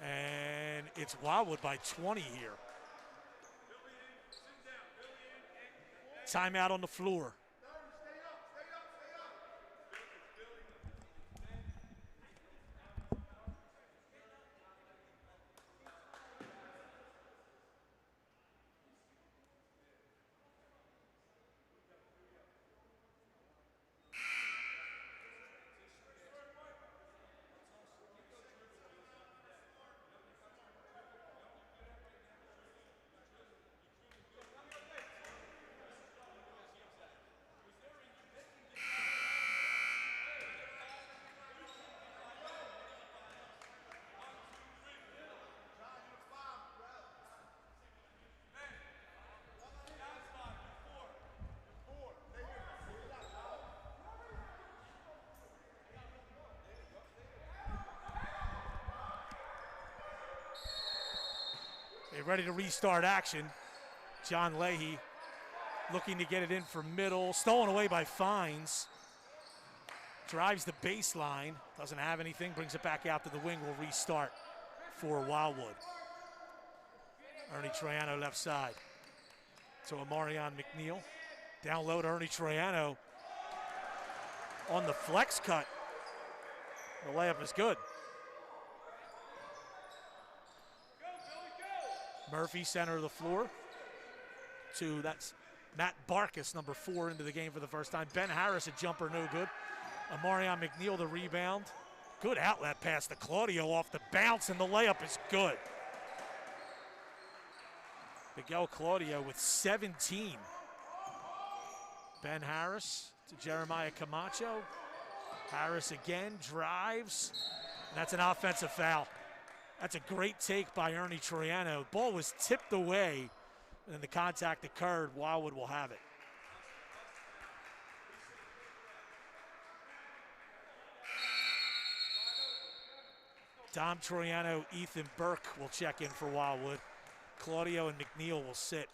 And it's Wildwood by 20 here. Timeout on the floor. They're ready to restart action. John Leahy looking to get it in for Middle. Stolen away by Fines. Drives the baseline. Doesn't have anything. Brings it back out to the wing. Will restart for Wildwood. Ernie Triano left side. To Amarion McNeil. Down low to Ernie Triano. On the flex cut. The layup is good. Murphy, center of the floor. That's Matt Barkas, number 4, into the game for the first time. Ben Harris, a jumper, no good. Amarion McNeil, the rebound. Good outlet pass to Claudio off the bounce, and the layup is good. Miguel Claudio with 17. Ben Harris to Jeremiah Camacho. Harris again, drives. And that's an offensive foul. That's a great take by Ernie Triano. Ball was tipped away, and then the contact occurred. Wildwood will have it. Dom Triano, Ethan Burke will check in for Wildwood. Claudio and McNeil will sit.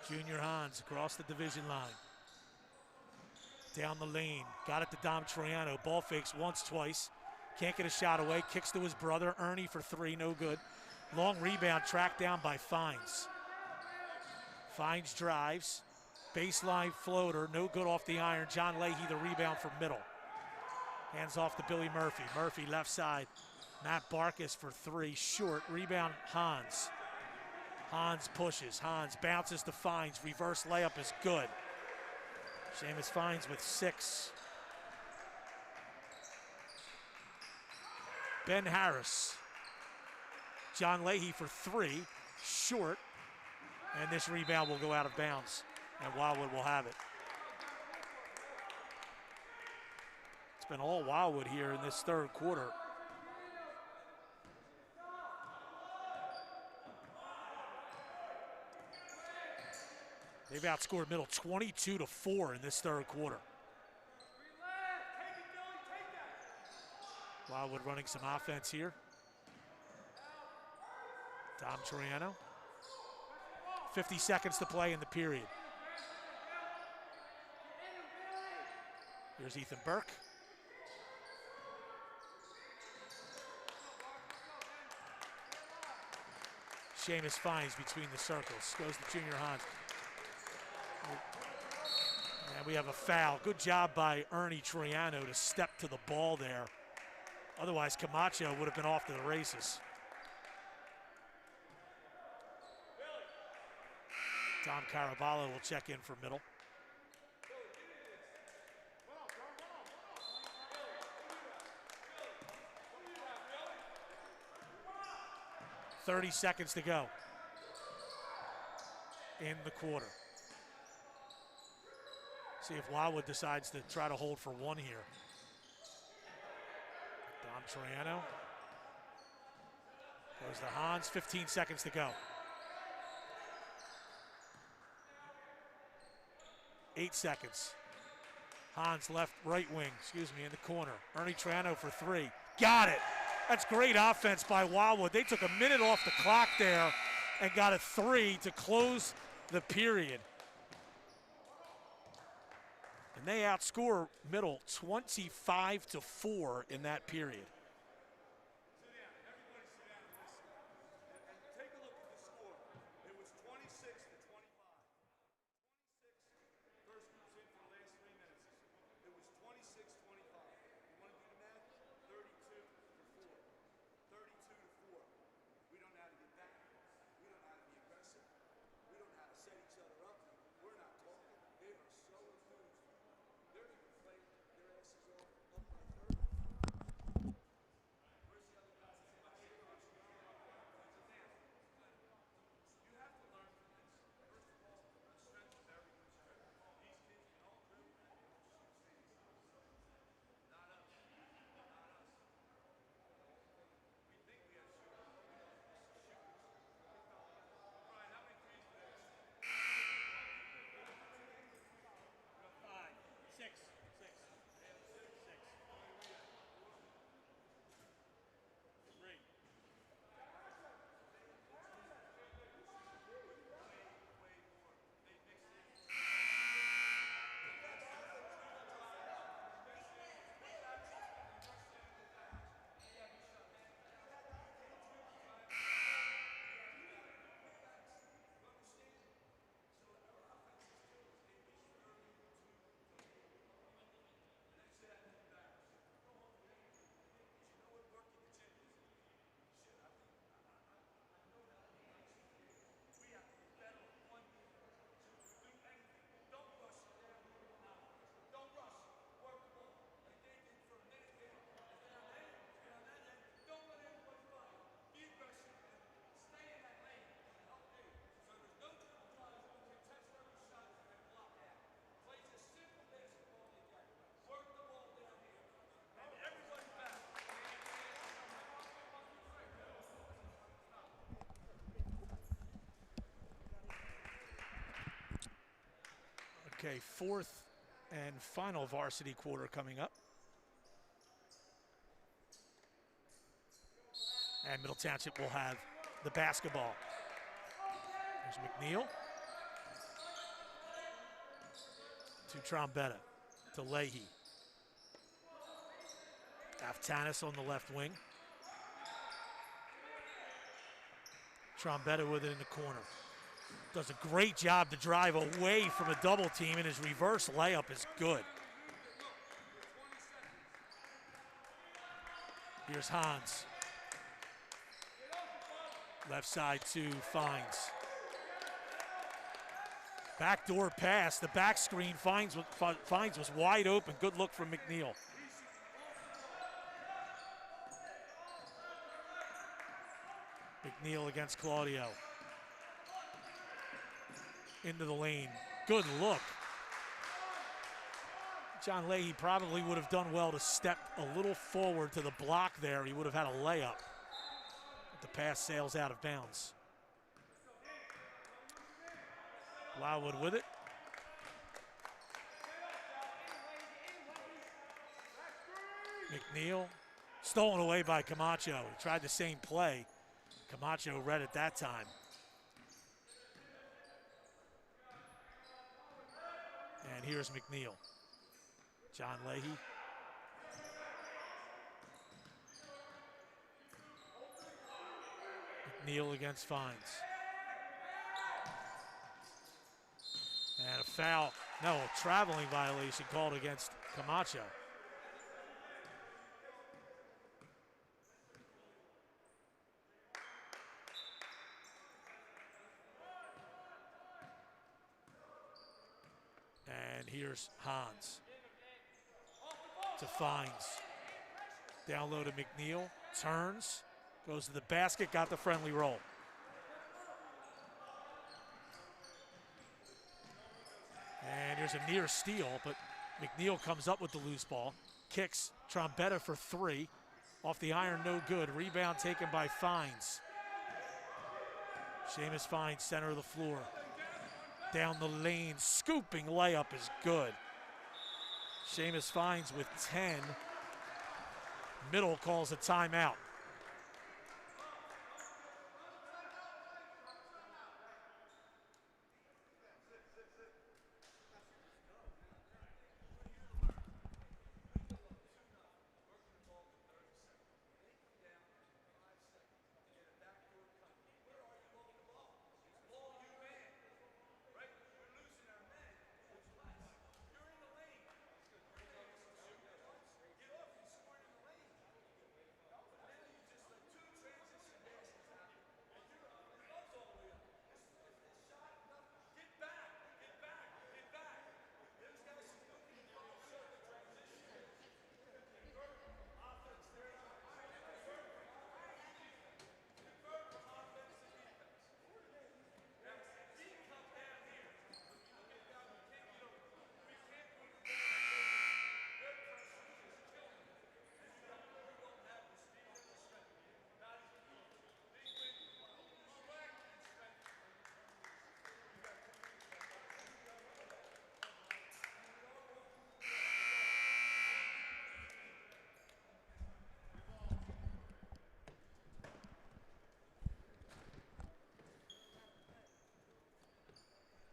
Junior Hans across the division line. Down the lane, got it to Dom Triano. Ball fakes once, twice. Can't get a shot away, kicks to his brother. Ernie for 3, no good. Long rebound, tracked down by Fines. Fines drives, baseline floater, no good off the iron. John Leahy, the rebound from Middle. Hands off to Billy Murphy. Murphy left side. Matt Barkas for 3, short. Rebound, Hans. Hans pushes, Hans bounces to Fines. Reverse layup is good. Seamus Fines with 6. Ben Harris. John Leahy for 3, short. And this rebound will go out of bounds, and Wildwood will have it. It's been all Wildwood here in this third quarter. They've outscored Middle 22-4 in this third quarter. Wildwood running some offense here. Dom Triano. 50 seconds to play in the period. Here's Ethan Burke. Seamus Fines between the circles. Goes to Junior Hans. And we have a foul. Good job by Ernie Triano to step to the ball there Otherwise, Camacho would have been off to the races. Tom Caraballo will check in for middle. 30 seconds to go in the quarter. See if Wildwood decides to try to hold for one here. Dom Triano goes to Hans, 15 seconds to go. 8 seconds. Hans right wing, in the corner. Ernie Triano for 3. Got it. That's great offense by Wildwood. They took a minute off the clock there and got a 3 to close the period. And they outscore middle 25-4 in that period. Okay, fourth and final varsity quarter coming up. And Middle Township will have the basketball. There's McNeil to Trombetta, to Leahy. Aftanis on the left wing. Trombetta with it in the corner. Does a great job to drive away from a double team, and his reverse layup is good. Here's Hans. Left side to Fines. Backdoor pass, the back screen, Fines was wide open. Good look from McNeil. McNeil against Claudio. Into the lane. Good look. John Leahy probably would have done well to step a little forward to the block there. He would have had a layup. But the pass sails out of bounds. Wildwood with it. McNeil. Stolen away by Camacho. He tried the same play. Camacho read it that time. And here's McNeil. John Leahy. McNeil against Fines. And a foul, no, a traveling violation called against Camacho. And here's Hans to Fines. Down low to McNeil, turns, goes to the basket, got the friendly roll. And here's a near steal, but McNeil comes up with the loose ball, kicks Trombetta for three. Off the iron, no good. Rebound taken by Fines. Seamus Fines, center of the floor. Down the lane, scooping layup is good. Seamus Fines with 10. Middle calls a timeout.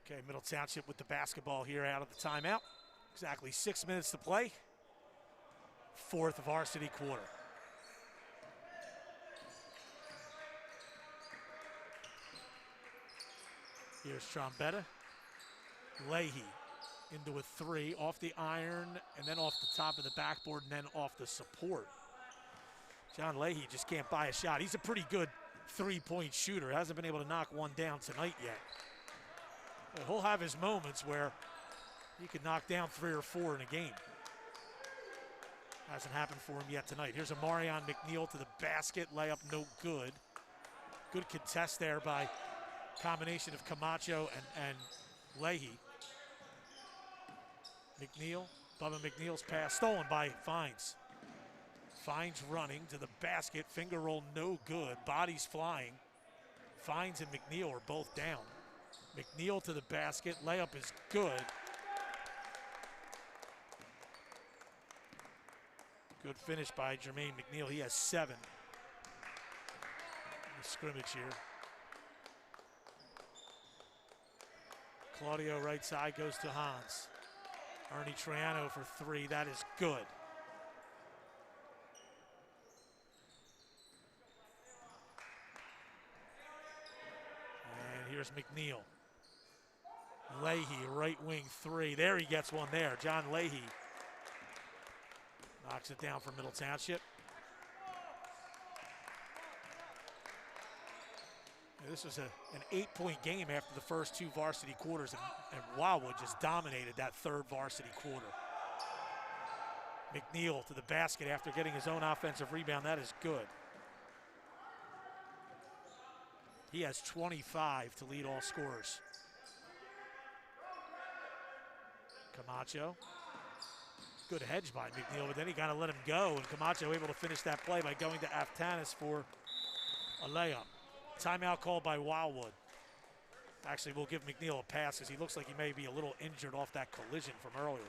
Okay, Middle Township with the basketball here out of the timeout. Exactly 6 minutes to play. Fourth varsity quarter. Here's Trombetta. Leahy into a three, off the iron, and then off the top of the backboard, and then off the support. John Leahy just can't buy a shot. He's a pretty good three-point shooter. Hasn't been able to knock one down tonight yet. But he'll have his moments where he can knock down 3 or 4 in a game. Hasn't happened for him yet tonight. Here's a Marion McNeil to the basket. Layup no good. Good contest there by combination of Camacho and Leahy. McNeil, Bubba McNeil's pass stolen by Fines. Fines running to the basket. Finger roll no good. Bodies flying. Fines and McNeil are both down. McNeil to the basket. Layup is good. Good finish by Jermaine McNeil. He has 7 in the scrimmage here. Claudio right side goes to Hans. Ernie Triano for 3. That is good. And here's McNeil. Leahy, right wing 3. There he gets one there. John Leahy knocks it down for Middle Township. Yeah, this was an 8-point game after the first 2 varsity quarters, and Wildwood just dominated that third varsity quarter. McNeil to the basket after getting his own offensive rebound. That is good. He has 25 to lead all scorers. Camacho. Good hedge by McNeil, but then he got to let him go, and Camacho able to finish that play by going to Aftanis for a layup. Timeout called by Wildwood. Actually, we'll give McNeil a pass because he looks like he may be a little injured off that collision from earlier.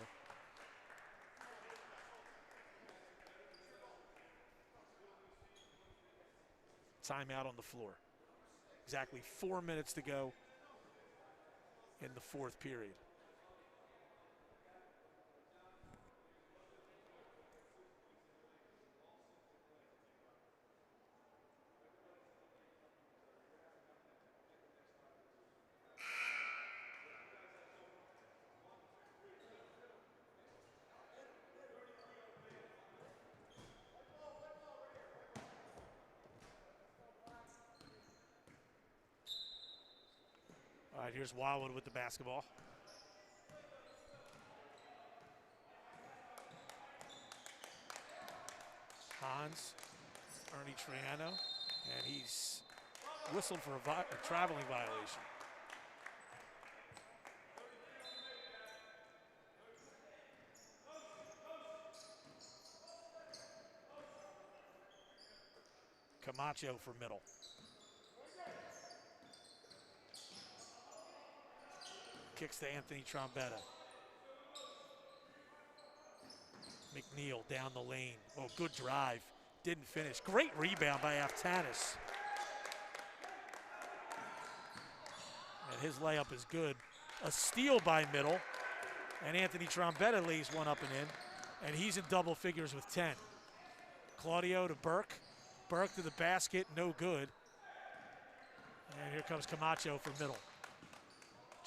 Timeout on the floor. Exactly 4 minutes to go in the fourth period. All right, here's Wildwood with the basketball. Hans, Ernie Triano, and he's whistled for a traveling violation. Camacho for middle. Kicks to Anthony Trombetta. McNeil down the lane. Oh, good drive. Didn't finish. Great rebound by Aftanis. And his layup is good. A steal by middle. And Anthony Trombetta lays one up and in. And he's in double figures with 10. Claudio to Burke. Burke to the basket. No good. And here comes Camacho for middle.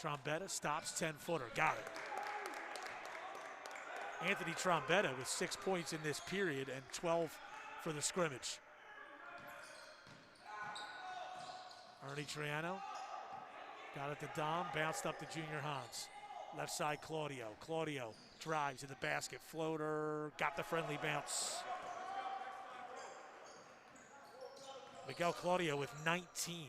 Trombetta stops, 10-footer. Got it. Anthony Trombetta with 6 points in this period and 12 for the scrimmage. Ernie Triano got it to Dom, bounced up to Junior Hans. Left side Claudio. Claudio drives to the basket, floater, got the friendly bounce. Miguel Claudio with 19.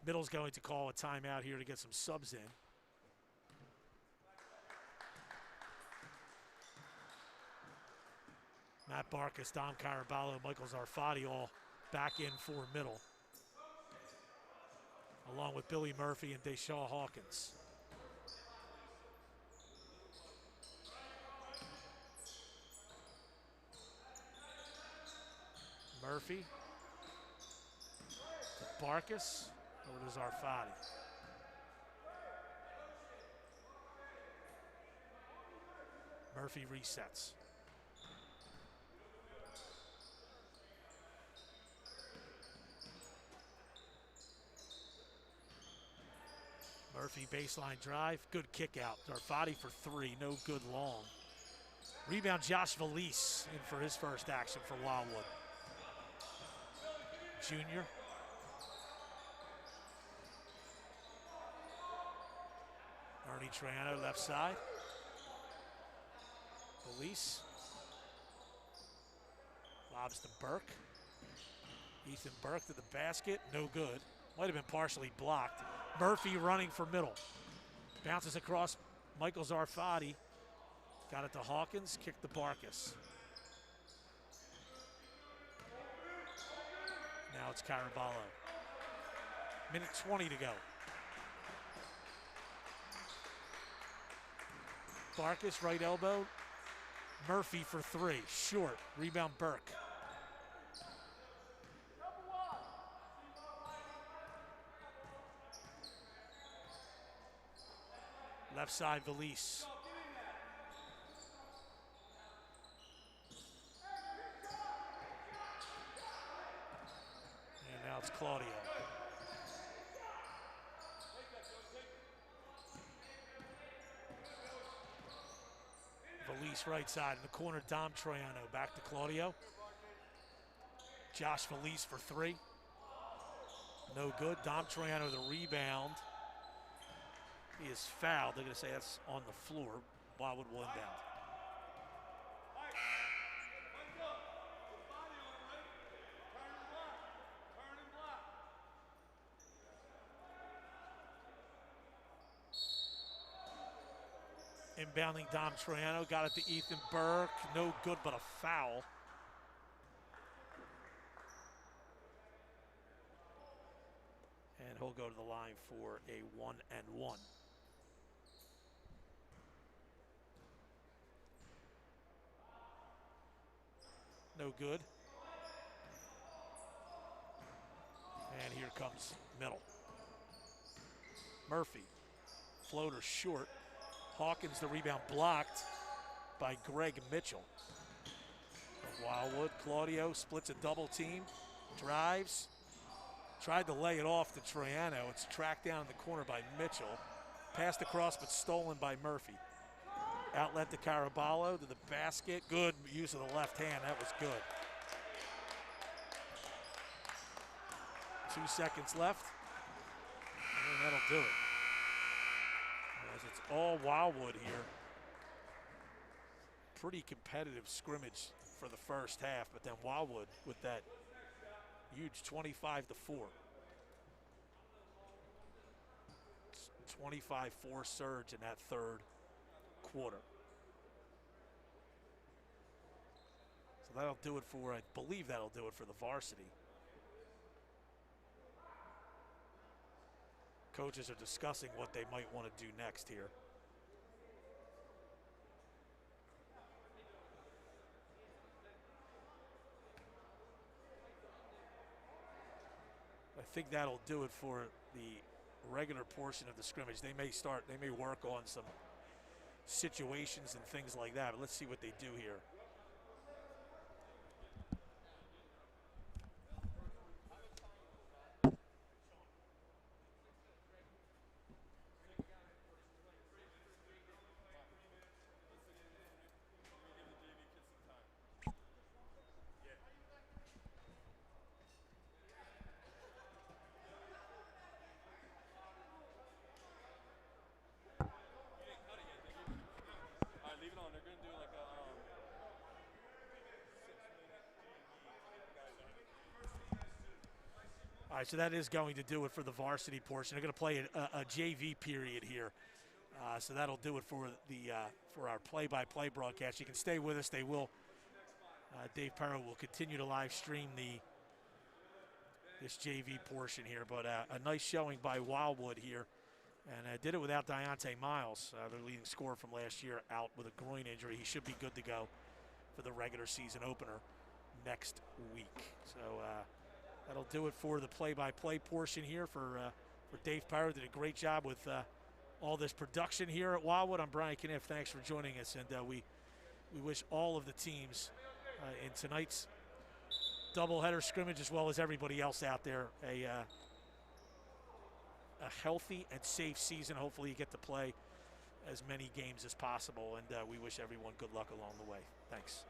Middle's going to call a timeout here to get some subs in. Matt Barkas, Dom Caraballo, Michael Zarfati all back in for middle, along with Billy Murphy and Deshaw Hawkins. Murphy, to Barkas, over to Zarfati. Murphy resets. Murphy baseline drive, good kick out. Zarfati for 3, no good long. Rebound Josh Valise in for his first action for Wildwood. Junior. Ernie Triano left side. Valise. Lobs to Burke. Ethan Burke to the basket, no good. Might have been partially blocked. Murphy running for middle. Bounces across Michael Zarfati. Got it to Hawkins, kicked to Barkas. Now it's Caraballo. Minute 20 to go. Barkas, right elbow. Murphy for 3, short. Rebound Burke. Left side, Valise. And now it's Claudio. Valise right side in the corner, Dom Troiano. Back to Claudio. Josh Valise for 3. No good. Dom Troiano the rebound. He is fouled. They're going to say that's on the floor. Wildwood will inbound. Inbounding Dom Troiano. Got it to Ethan Burke. No good, but a foul. And he'll go to the line for a 1-and-1. No good. And here comes middle. Murphy. Floater short. Hawkins, the rebound blocked by Greg Mitchell. Wildwood, Claudio splits a double team. Drives. Tried to lay it off to Troiano. It's tracked down in the corner by Mitchell. Passed across but stolen by Murphy. Outlet to Caraballo to the basket. Good use of the left hand. That was good. 2 seconds left. And that'll do it. As it's all Wildwood here. pretty competitive scrimmage for the first half, but then Wildwood with that huge 25-4. 25-4 surge in that third quarter. So that'll do it for, I believe that'll do it for the varsity. Coaches are discussing what they might want to do next here. I think that'll do it for the regular portion of the scrimmage. They may work on some situations and things like that, but let's see what they do here. All right, so that is going to do it for the varsity portion. They're going to play a JV period here. So that'll do it for our play-by-play broadcast. You can stay with us. They will. Dave Perro will continue to live stream this JV portion here. But a nice showing by Wildwood here, and did it without Deontay Miles, their leading scorer from last year, out with a groin injury. He should be good to go for the regular season opener next week. So that'll do it for the play-by-play portion here for Dave Perro. Did a great job with all this production here at Wildwood. I'm Brian Kniff. Thanks for joining us, and we wish all of the teams in tonight's doubleheader scrimmage, as well as everybody else out there, a healthy and safe season. Hopefully you get to play as many games as possible, and we wish everyone good luck along the way. Thanks.